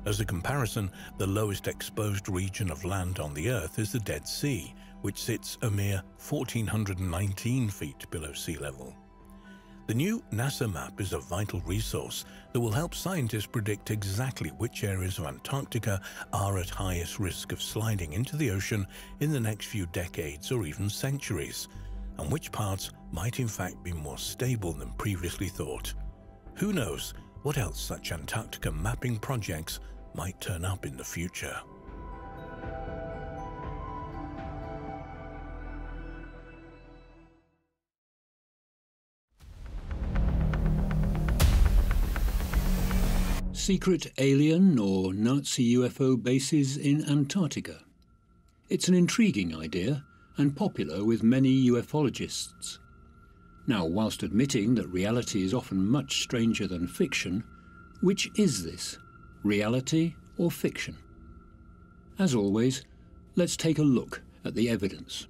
As a comparison, the lowest exposed region of land on the Earth is the Dead Sea, which sits a mere 1,419 feet below sea level. The new NASA map is a vital resource that will help scientists predict exactly which areas of Antarctica are at highest risk of sliding into the ocean in the next few decades or even centuries, and which parts might in fact be more stable than previously thought. Who knows what else such Antarctica mapping projects might turn up in the future. Secret alien or Nazi UFO bases in Antarctica. It's an intriguing idea and popular with many ufologists. Now, whilst admitting that reality is often much stranger than fiction, which is this, reality or fiction? As always, let's take a look at the evidence.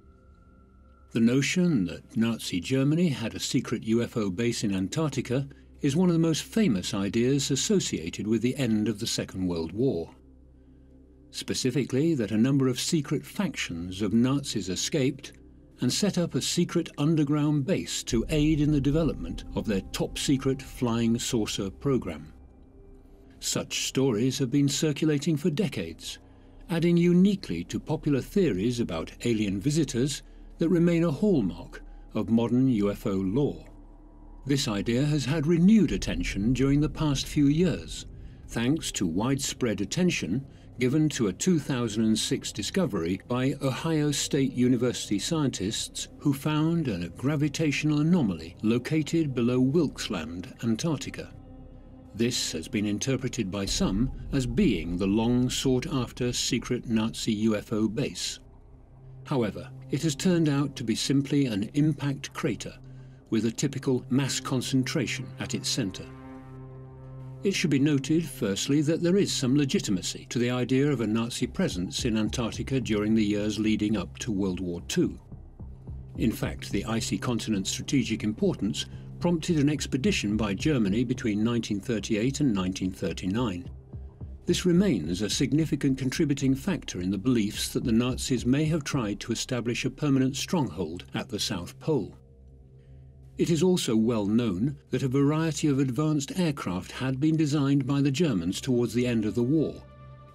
The notion that Nazi Germany had a secret UFO base in Antarctica is one of the most famous ideas associated with the end of the Second World War. Specifically, that a number of secret factions of Nazis escaped and set up a secret underground base to aid in the development of their top-secret flying saucer program. Such stories have been circulating for decades, adding uniquely to popular theories about alien visitors that remain a hallmark of modern UFO lore. This idea has had renewed attention during the past few years, thanks to widespread attention given to a 2006 discovery by Ohio State University scientists who found a gravitational anomaly located below Wilkes Land, Antarctica. This has been interpreted by some as being the long sought-after secret Nazi UFO base. However, it has turned out to be simply an impact crater with a typical mass concentration at its center. It should be noted, firstly, that there is some legitimacy to the idea of a Nazi presence in Antarctica during the years leading up to World War II. In fact, the icy continent's strategic importance prompted an expedition by Germany between 1938 and 1939. This remains a significant contributing factor in the beliefs that the Nazis may have tried to establish a permanent stronghold at the South Pole. It is also well known that a variety of advanced aircraft had been designed by the Germans towards the end of the war,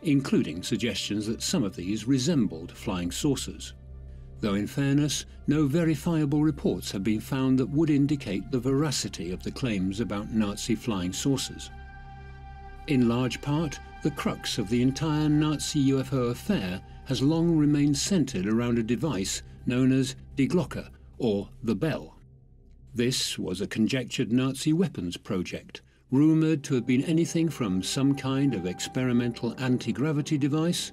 including suggestions that some of these resembled flying saucers. Though in fairness, no verifiable reports have been found that would indicate the veracity of the claims about Nazi flying saucers. In large part, the crux of the entire Nazi UFO affair has long remained centered around a device known as Die Glocke, or the bell. This was a conjectured Nazi weapons project, rumoured to have been anything from some kind of experimental anti-gravity device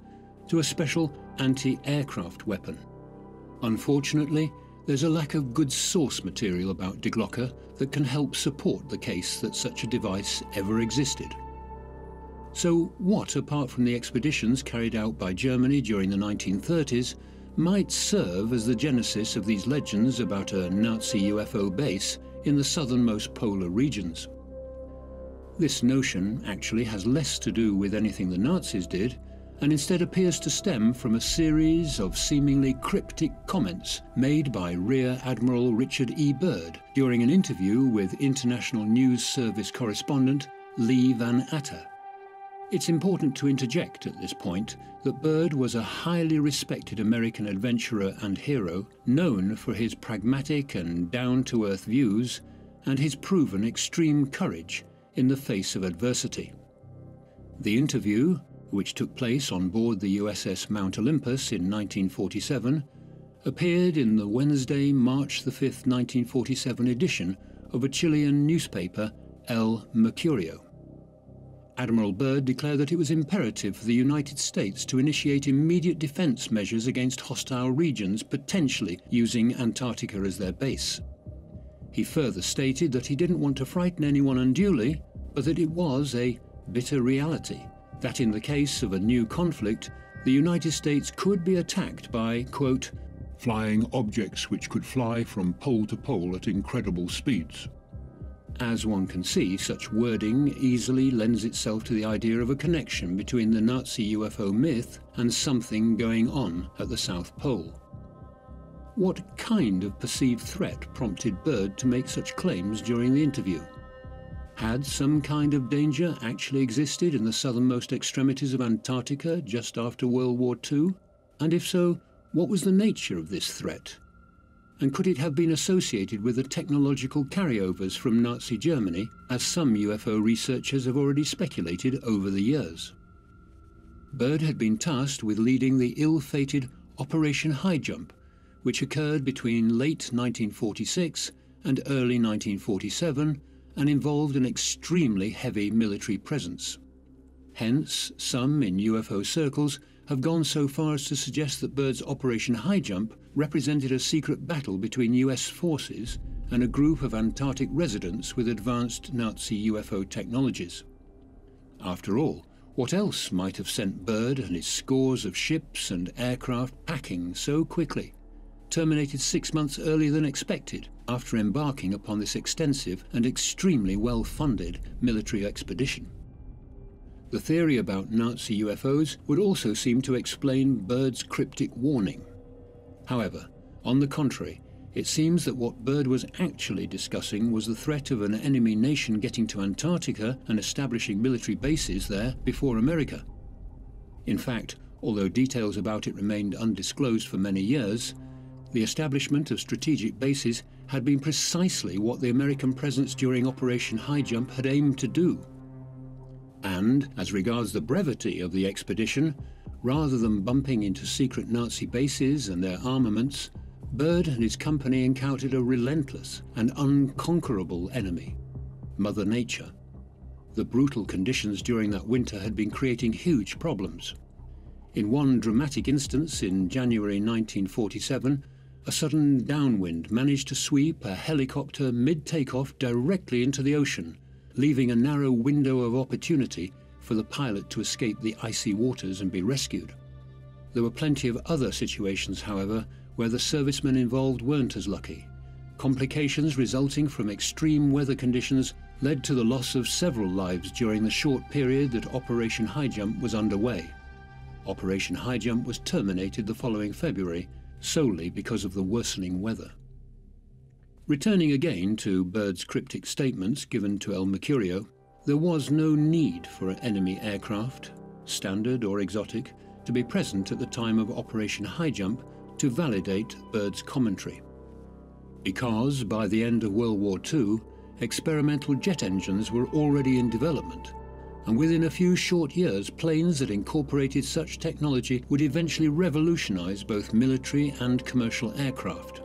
to a special anti-aircraft weapon. Unfortunately, there's a lack of good source material about Die Glocke that can help support the case that such a device ever existed. So what, apart from the expeditions carried out by Germany during the 1930s, might serve as the genesis of these legends about a Nazi UFO base in the southernmost polar regions? This notion actually has less to do with anything the Nazis did, and instead appears to stem from a series of seemingly cryptic comments made by Rear Admiral Richard E. Byrd during an interview with International News Service correspondent Lee Van Atta. It's important to interject at this point that Byrd was a highly respected American adventurer and hero, known for his pragmatic and down-to-earth views and his proven extreme courage in the face of adversity. The interview, which took place on board the USS Mount Olympus in 1947, appeared in the Wednesday, March 5, 1947 edition of a Chilean newspaper, El Mercurio. Admiral Byrd declared that it was imperative for the United States to initiate immediate defense measures against hostile regions, potentially using Antarctica as their base. He further stated that he didn't want to frighten anyone unduly, but that it was a bitter reality that in the case of a new conflict, the United States could be attacked by, quote, flying objects which could fly from pole to pole at incredible speeds. As one can see, such wording easily lends itself to the idea of a connection between the Nazi UFO myth and something going on at the South Pole. What kind of perceived threat prompted Byrd to make such claims during the interview? Had some kind of danger actually existed in the southernmost extremities of Antarctica just after World War II? And if so, what was the nature of this threat? And could it have been associated with the technological carryovers from Nazi Germany, as some UFO researchers have already speculated over the years? Byrd had been tasked with leading the ill-fated Operation Highjump, which occurred between late 1946 and early 1947 and involved an extremely heavy military presence. Hence, some in UFO circles have gone so far as to suggest that Byrd's Operation Highjump represented a secret battle between US forces and a group of Antarctic residents with advanced Nazi UFO technologies. After all, what else might have sent Byrd and his scores of ships and aircraft packing so quickly, terminated 6 months earlier than expected after embarking upon this extensive and extremely well-funded military expedition? The theory about Nazi UFOs would also seem to explain Byrd's cryptic warning. However, on the contrary, it seems that what Byrd was actually discussing was the threat of an enemy nation getting to Antarctica and establishing military bases there before America. In fact, although details about it remained undisclosed for many years, the establishment of strategic bases had been precisely what the American presence during Operation Highjump had aimed to do. And, as regards the brevity of the expedition, rather than bumping into secret Nazi bases and their armaments, Byrd and his company encountered a relentless and unconquerable enemy, Mother Nature. The brutal conditions during that winter had been creating huge problems. In one dramatic instance in January 1947, a sudden downwind managed to sweep a helicopter mid-takeoff directly into the ocean, leaving a narrow window of opportunity for the pilot to escape the icy waters and be rescued. There were plenty of other situations, however, where the servicemen involved weren't as lucky. Complications resulting from extreme weather conditions led to the loss of several lives during the short period that Operation Highjump was underway. Operation Highjump was terminated the following February, solely because of the worsening weather. Returning again to Byrd's cryptic statements given to El Mercurio, there was no need for enemy aircraft, standard or exotic, to be present at the time of Operation Highjump to validate Byrd's commentary. Because by the end of World War II, experimental jet engines were already in development, and within a few short years, planes that incorporated such technology would eventually revolutionize both military and commercial aircraft.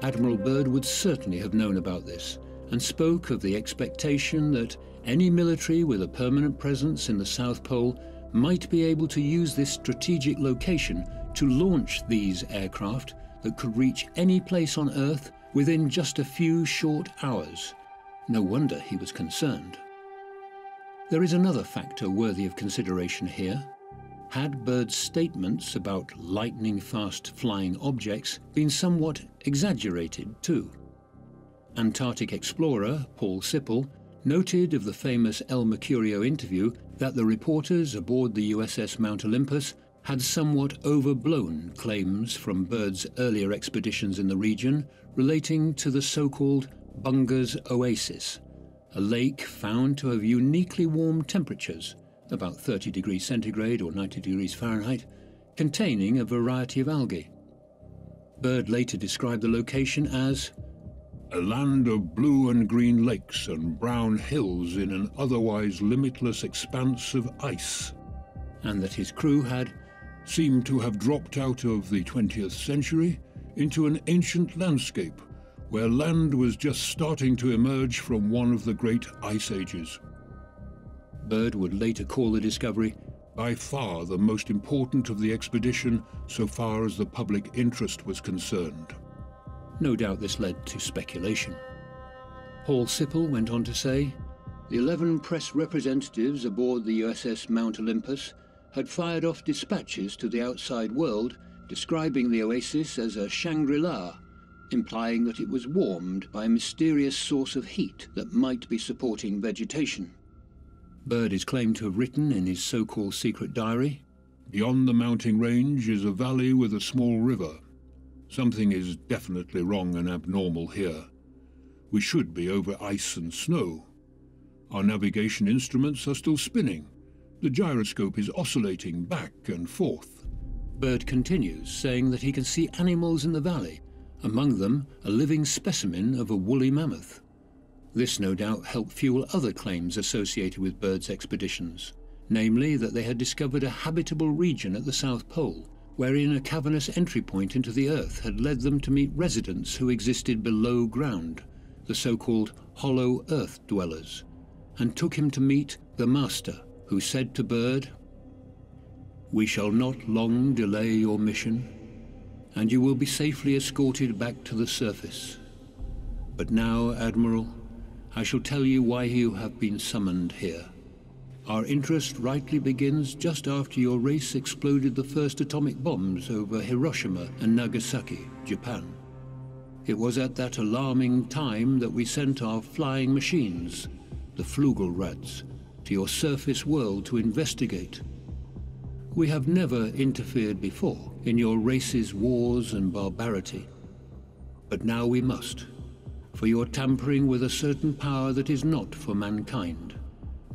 Admiral Byrd would certainly have known about this, and spoke of the expectation that any military with a permanent presence in the South Pole might be able to use this strategic location to launch these aircraft that could reach any place on Earth within just a few short hours. No wonder he was concerned. There is another factor worthy of consideration here. Had Bird's statements about lightning-fast flying objects been somewhat exaggerated too? Antarctic explorer Paul Sipple noted of the famous El Mercurio interview that the reporters aboard the USS Mount Olympus had somewhat overblown claims from Bird's earlier expeditions in the region relating to the so-called Bunga's Oasis, a lake found to have uniquely warm temperatures, about 30 degrees centigrade or 90 degrees Fahrenheit, containing a variety of algae. Bird later described the location as a land of blue and green lakes and brown hills in an otherwise limitless expanse of ice, and that his crew had seemed to have dropped out of the 20th century into an ancient landscape where land was just starting to emerge from one of the great ice ages. Bird would later call the discovery by far the most important of the expedition so far as the public interest was concerned. No doubt this led to speculation. Paul Sipple went on to say, the 11 press representatives aboard the USS Mount Olympus had fired off dispatches to the outside world describing the oasis as a Shangri-La, implying that it was warmed by a mysterious source of heat that might be supporting vegetation. Bird is claimed to have written in his so-called secret diary, beyond the mountain range is a valley with a small river. Something is definitely wrong and abnormal here. We should be over ice and snow. Our navigation instruments are still spinning. The gyroscope is oscillating back and forth. Bird continues, saying that he can see animals in the valley, among them a living specimen of a woolly mammoth. This no doubt helped fuel other claims associated with Bird's expeditions, namely that they had discovered a habitable region at the South Pole, wherein a cavernous entry point into the Earth had led them to meet residents who existed below ground, the so-called hollow Earth dwellers, and took him to meet the Master, who said to Bird, "We shall not long delay your mission, and you will be safely escorted back to the surface. But now, Admiral, I shall tell you why you have been summoned here. Our interest rightly begins just after your race exploded the first atomic bombs over Hiroshima and Nagasaki, Japan. It was at that alarming time that we sent our flying machines, the Flugelrads, to your surface world to investigate. We have never interfered before in your race's wars and barbarity. But now we must, for you are tampering with a certain power that is not for mankind,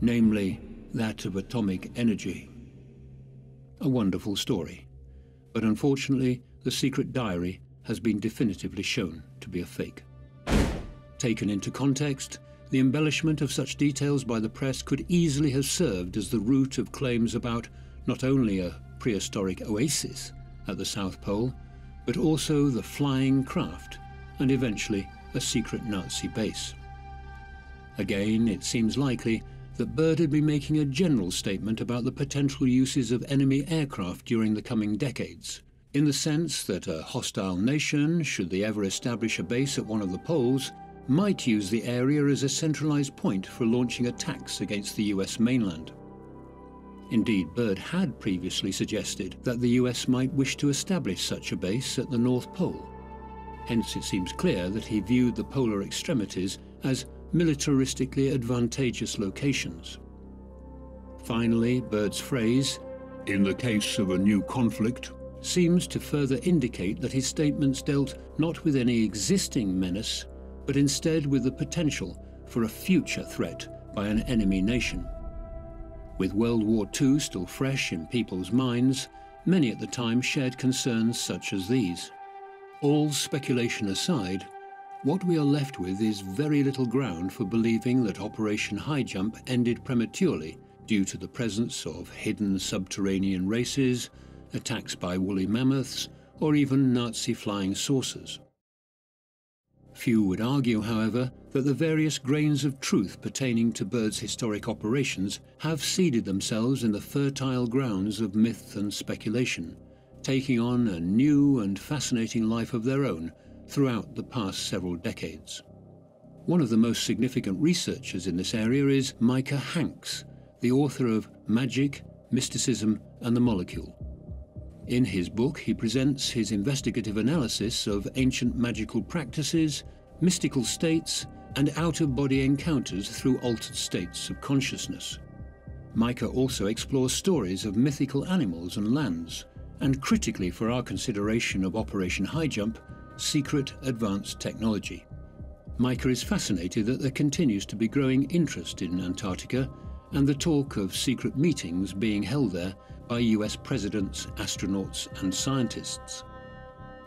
namely that of atomic energy." A wonderful story, but unfortunately the secret diary has been definitively shown to be a fake. Taken into context, the embellishment of such details by the press could easily have served as the root of claims about not only a prehistoric oasis at the South Pole, but also the flying craft and eventually a secret Nazi base. Again, it seems likely that Bird had been making a general statement about the potential uses of enemy aircraft during the coming decades, in the sense that a hostile nation, should they ever establish a base at one of the poles, might use the area as a centralized point for launching attacks against the US mainland. Indeed, Bird had previously suggested that the US might wish to establish such a base at the North Pole. Hence it seems clear that he viewed the polar extremities as militaristically advantageous locations. Finally, Bird's phrase, "in the case of a new conflict," seems to further indicate that his statements dealt not with any existing menace, but instead with the potential for a future threat by an enemy nation. With World War II still fresh in people's minds, many at the time shared concerns such as these. All speculation aside, what we are left with is very little ground for believing that Operation Highjump ended prematurely due to the presence of hidden subterranean races, attacks by woolly mammoths, or even Nazi flying saucers. Few would argue, however, that the various grains of truth pertaining to Bird's historic operations have seeded themselves in the fertile grounds of myth and speculation, taking on a new and fascinating life of their own throughout the past several decades. One of the most significant researchers in this area is Micah Hanks, the author of Magic, Mysticism and the Molecule. In his book, he presents his investigative analysis of ancient magical practices, mystical states, and out-of-body encounters through altered states of consciousness. Micah also explores stories of mythical animals and lands, and critically for our consideration of Operation Highjump, secret advanced technology. Micah is fascinated that there continues to be growing interest in Antarctica and the talk of secret meetings being held there by US presidents, astronauts and scientists.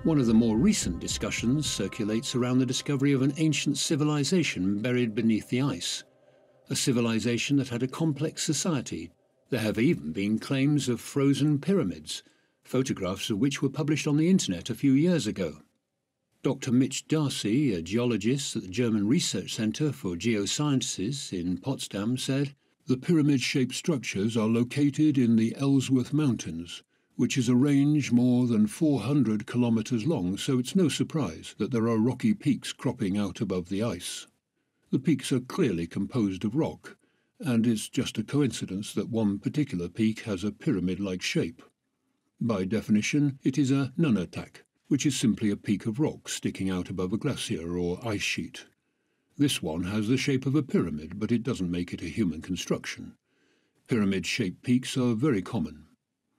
One of the more recent discussions circulates around the discovery of an ancient civilization buried beneath the ice, a civilization that had a complex society. There have even been claims of frozen pyramids, photographs of which were published on the internet a few years ago. Dr. Mitch Darcy, a geologist at the German Research Center for Geosciences in Potsdam, said, "The pyramid-shaped structures are located in the Ellsworth Mountains, which is a range more than 400 kilometers long, so it's no surprise that there are rocky peaks cropping out above the ice. The peaks are clearly composed of rock, and it's just a coincidence that one particular peak has a pyramid-like shape. By definition, it is a nunatak, which is simply a peak of rock sticking out above a glacier or ice sheet. This one has the shape of a pyramid, but it doesn't make it a human construction. Pyramid-shaped peaks are very common.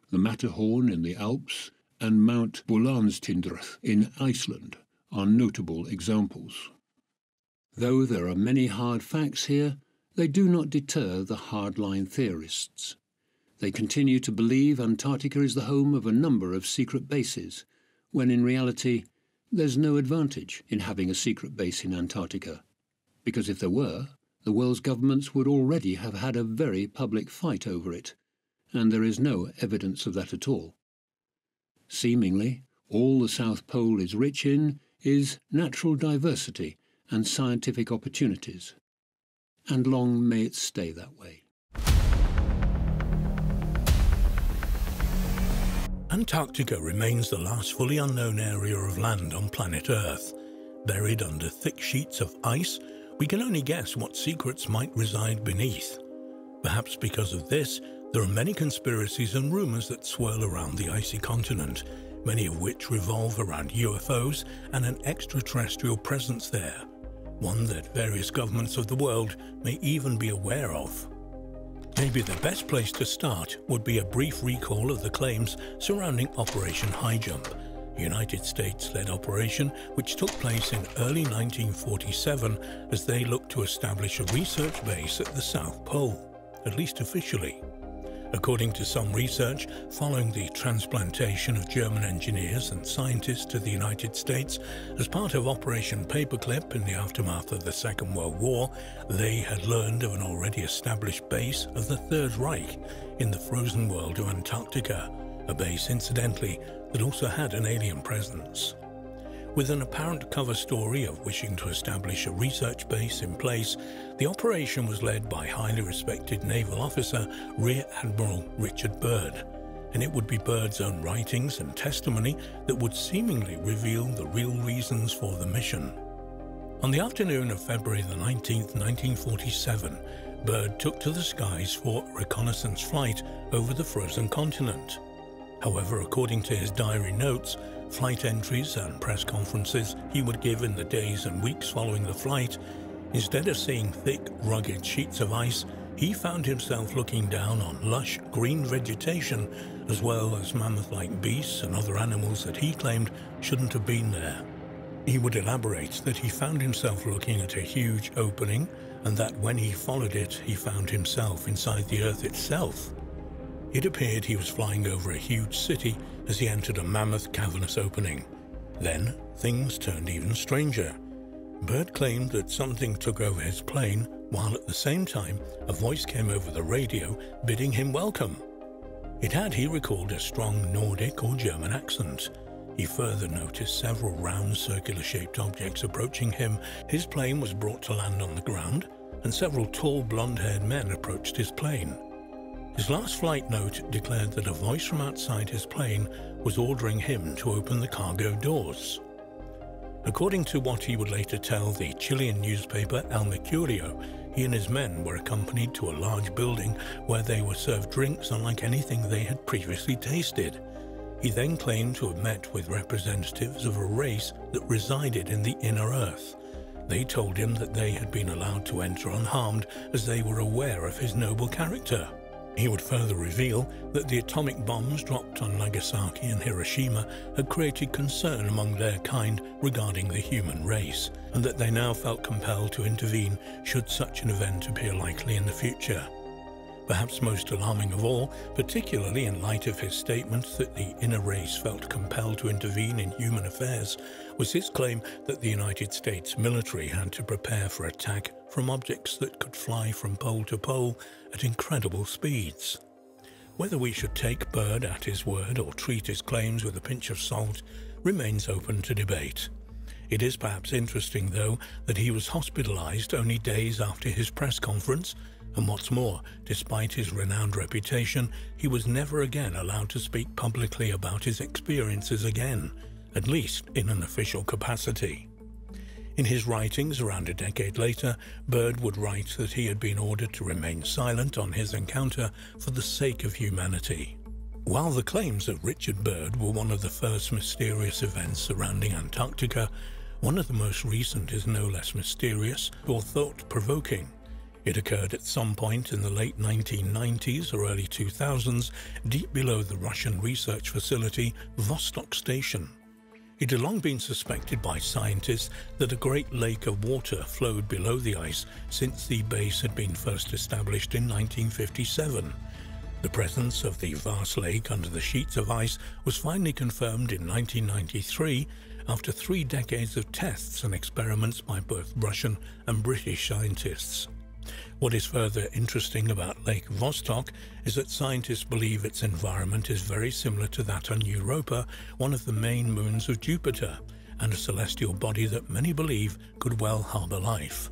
The Matterhorn in the Alps and Mount Búlandstindrið in Iceland are notable examples." Though there are many hard facts here, they do not deter the hardline theorists. They continue to believe Antarctica is the home of a number of secret bases, when in reality there's no advantage in having a secret base in Antarctica, because if there were, the world's governments would already have had a very public fight over it, and there is no evidence of that at all. Seemingly, all the South Pole is rich in is natural diversity and scientific opportunities, and long may it stay that way. Antarctica remains the last fully unknown area of land on planet Earth. Buried under thick sheets of ice, we can only guess what secrets might reside beneath. Perhaps because of this, there are many conspiracies and rumors that swirl around the icy continent, many of which revolve around UFOs and an extraterrestrial presence there, one that various governments of the world may even be aware of. Maybe the best place to start would be a brief recall of the claims surrounding Operation Highjump, a United States-led operation which took place in early 1947 as they looked to establish a research base at the South Pole, at least officially. According to some research, following the transplantation of German engineers and scientists to the United States as part of Operation Paperclip in the aftermath of the Second World War, they had learned of an already established base of the Third Reich in the frozen world of Antarctica, a base, incidentally, that also had an alien presence. With an apparent cover story of wishing to establish a research base in place, the operation was led by highly respected naval officer Rear Admiral Richard Byrd, and it would be Byrd's own writings and testimony that would seemingly reveal the real reasons for the mission. On the afternoon of February the 19th, 1947, Byrd took to the skies for a reconnaissance flight over the frozen continent. However, according to his diary notes, flight entries and press conferences he would give in the days and weeks following the flight, instead of seeing thick, rugged sheets of ice, he found himself looking down on lush green vegetation as well as mammoth-like beasts and other animals that he claimed shouldn't have been there. He would elaborate that he found himself looking at a huge opening and that when he followed it, he found himself inside the Earth itself. It appeared he was flying over a huge city as he entered a mammoth cavernous opening. Then, things turned even stranger. Byrd claimed that something took over his plane, while at the same time, a voice came over the radio bidding him welcome. It had, he recalled, a strong Nordic or German accent. He further noticed several round, circular-shaped objects approaching him. His plane was brought to land on the ground, and several tall, blonde-haired men approached his plane. His last flight note declared that a voice from outside his plane was ordering him to open the cargo doors. According to what he would later tell the Chilean newspaper El Mercurio, he and his men were accompanied to a large building where they were served drinks unlike anything they had previously tasted. He then claimed to have met with representatives of a race that resided in the inner earth. They told him that they had been allowed to enter unharmed as they were aware of his noble character. He would further reveal that the atomic bombs dropped on Nagasaki and Hiroshima had created concern among their kind regarding the human race, and that they now felt compelled to intervene should such an event appear likely in the future. Perhaps most alarming of all, particularly in light of his statement that the inner race felt compelled to intervene in human affairs, was his claim that the United States military had to prepare for attack from objects that could fly from pole to pole at incredible speeds. Whether we should take Byrd at his word or treat his claims with a pinch of salt remains open to debate. It is perhaps interesting, though, that he was hospitalized only days after his press conference, and what's more, despite his renowned reputation, he was never again allowed to speak publicly about his experiences again, at least in an official capacity. In his writings around a decade later, Byrd would write that he had been ordered to remain silent on his encounter for the sake of humanity. While the claims of Richard Byrd were one of the first mysterious events surrounding Antarctica, one of the most recent is no less mysterious or thought-provoking. It occurred at some point in the late 1990s or early 2000s, deep below the Russian research facility Vostok Station. It had long been suspected by scientists that a great lake of water flowed below the ice since the base had been first established in 1957. The presence of the vast lake under the sheets of ice was finally confirmed in 1993 after 3 decades of tests and experiments by both Russian and British scientists. What is further interesting about Lake Vostok is that scientists believe its environment is very similar to that on Europa, one of the main moons of Jupiter, and a celestial body that many believe could well harbour life.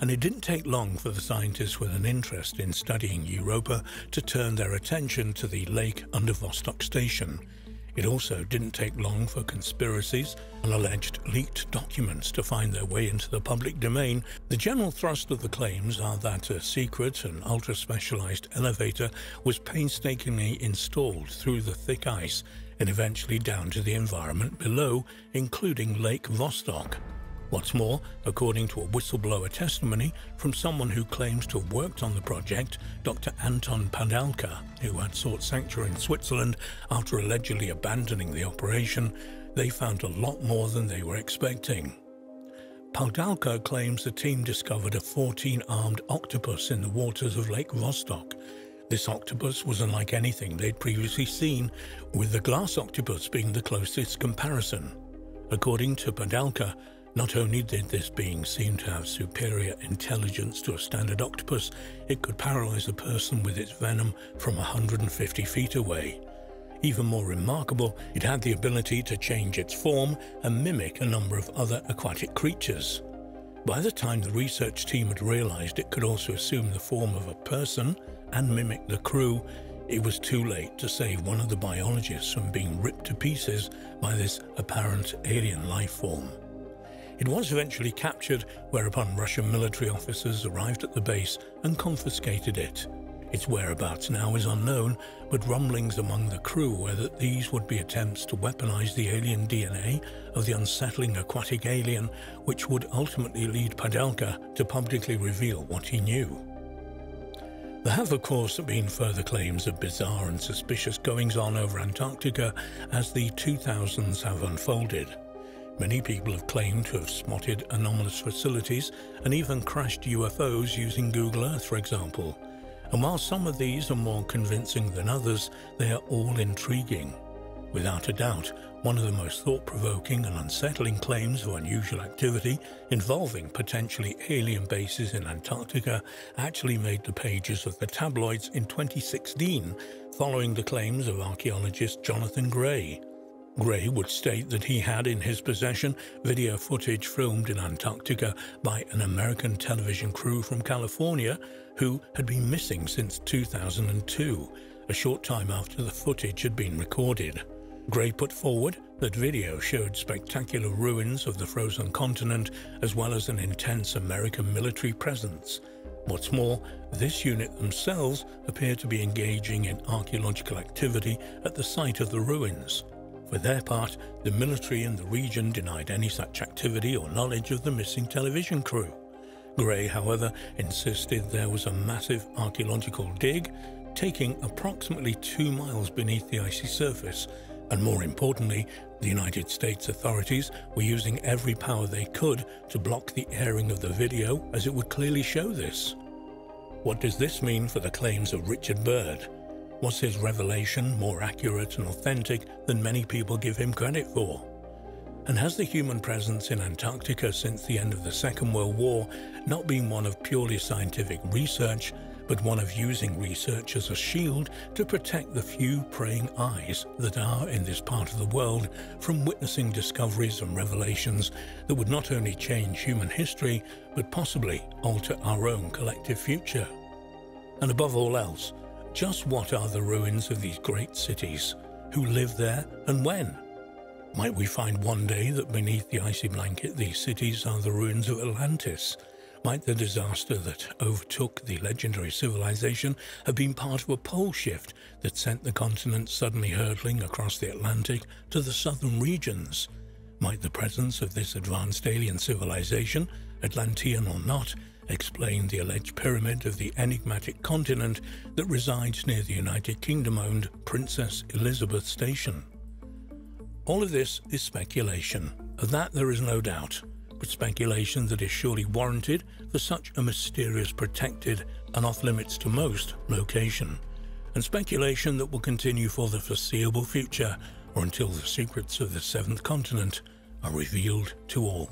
And it didn't take long for the scientists with an interest in studying Europa to turn their attention to the lake under Vostok Station. It also didn't take long for conspiracies and alleged leaked documents to find their way into the public domain. The general thrust of the claims are that a secret and ultra-specialized elevator was painstakingly installed through the thick ice and eventually down to the environment below, including Lake Vostok. What's more, according to a whistleblower testimony from someone who claims to have worked on the project, Dr. Anton Padalka, who had sought sanctuary in Switzerland after allegedly abandoning the operation, they found a lot more than they were expecting. Padalka claims the team discovered a 14-armed octopus in the waters of Lake Vostok. This octopus was unlike anything they'd previously seen, with the glass octopus being the closest comparison. According to Padalka, not only did this being seem to have superior intelligence to a standard octopus, it could paralyze a person with its venom from 150 feet away. Even more remarkable, it had the ability to change its form and mimic a number of other aquatic creatures. By the time the research team had realized it could also assume the form of a person and mimic the crew, it was too late to save one of the biologists from being ripped to pieces by this apparent alien life form. It was eventually captured, whereupon Russian military officers arrived at the base and confiscated it. Its whereabouts now is unknown, but rumblings among the crew were that these would be attempts to weaponize the alien DNA of the unsettling aquatic alien, which would ultimately lead Padalka to publicly reveal what he knew. There have, of course, been further claims of bizarre and suspicious goings-on over Antarctica as the 2000s have unfolded. Many people have claimed to have spotted anomalous facilities and even crashed UFOs using Google Earth, for example. And while some of these are more convincing than others, they are all intriguing. Without a doubt, one of the most thought-provoking and unsettling claims of unusual activity involving potentially alien bases in Antarctica actually made the pages of the tabloids in 2016, following the claims of archaeologist Jonathan Gray. Gray would state that he had in his possession video footage filmed in Antarctica by an American television crew from California who had been missing since 2002, a short time after the footage had been recorded. Gray put forward that video showed spectacular ruins of the frozen continent as well as an intense American military presence. What's more, this unit themselves appear to be engaging in archaeological activity at the site of the ruins. For their part, the military in the region denied any such activity or knowledge of the missing television crew. Gray, however, insisted there was a massive archaeological dig taking approximately 2 miles beneath the icy surface, and more importantly, the United States authorities were using every power they could to block the airing of the video, as it would clearly show this. What does this mean for the claims of Richard Byrd? Was his revelation more accurate and authentic than many people give him credit for? And has the human presence in Antarctica since the end of the Second World War not been one of purely scientific research, but one of using research as a shield to protect the few praying eyes that are in this part of the world from witnessing discoveries and revelations that would not only change human history, but possibly alter our own collective future? And above all else, just what are the ruins of these great cities? Who lived there and when? Might we find one day that beneath the icy blanket these cities are the ruins of Atlantis? Might the disaster that overtook the legendary civilization have been part of a pole shift that sent the continent suddenly hurtling across the Atlantic to the southern regions? Might the presence of this advanced alien civilization, Atlantean or not, explain the alleged pyramid of the enigmatic continent that resides near the United Kingdom-owned Princess Elizabeth Station? All of this is speculation. Of that there is no doubt, but speculation that is surely warranted for such a mysterious, protected and off-limits to most location, and speculation that will continue for the foreseeable future or until the secrets of the seventh continent are revealed to all.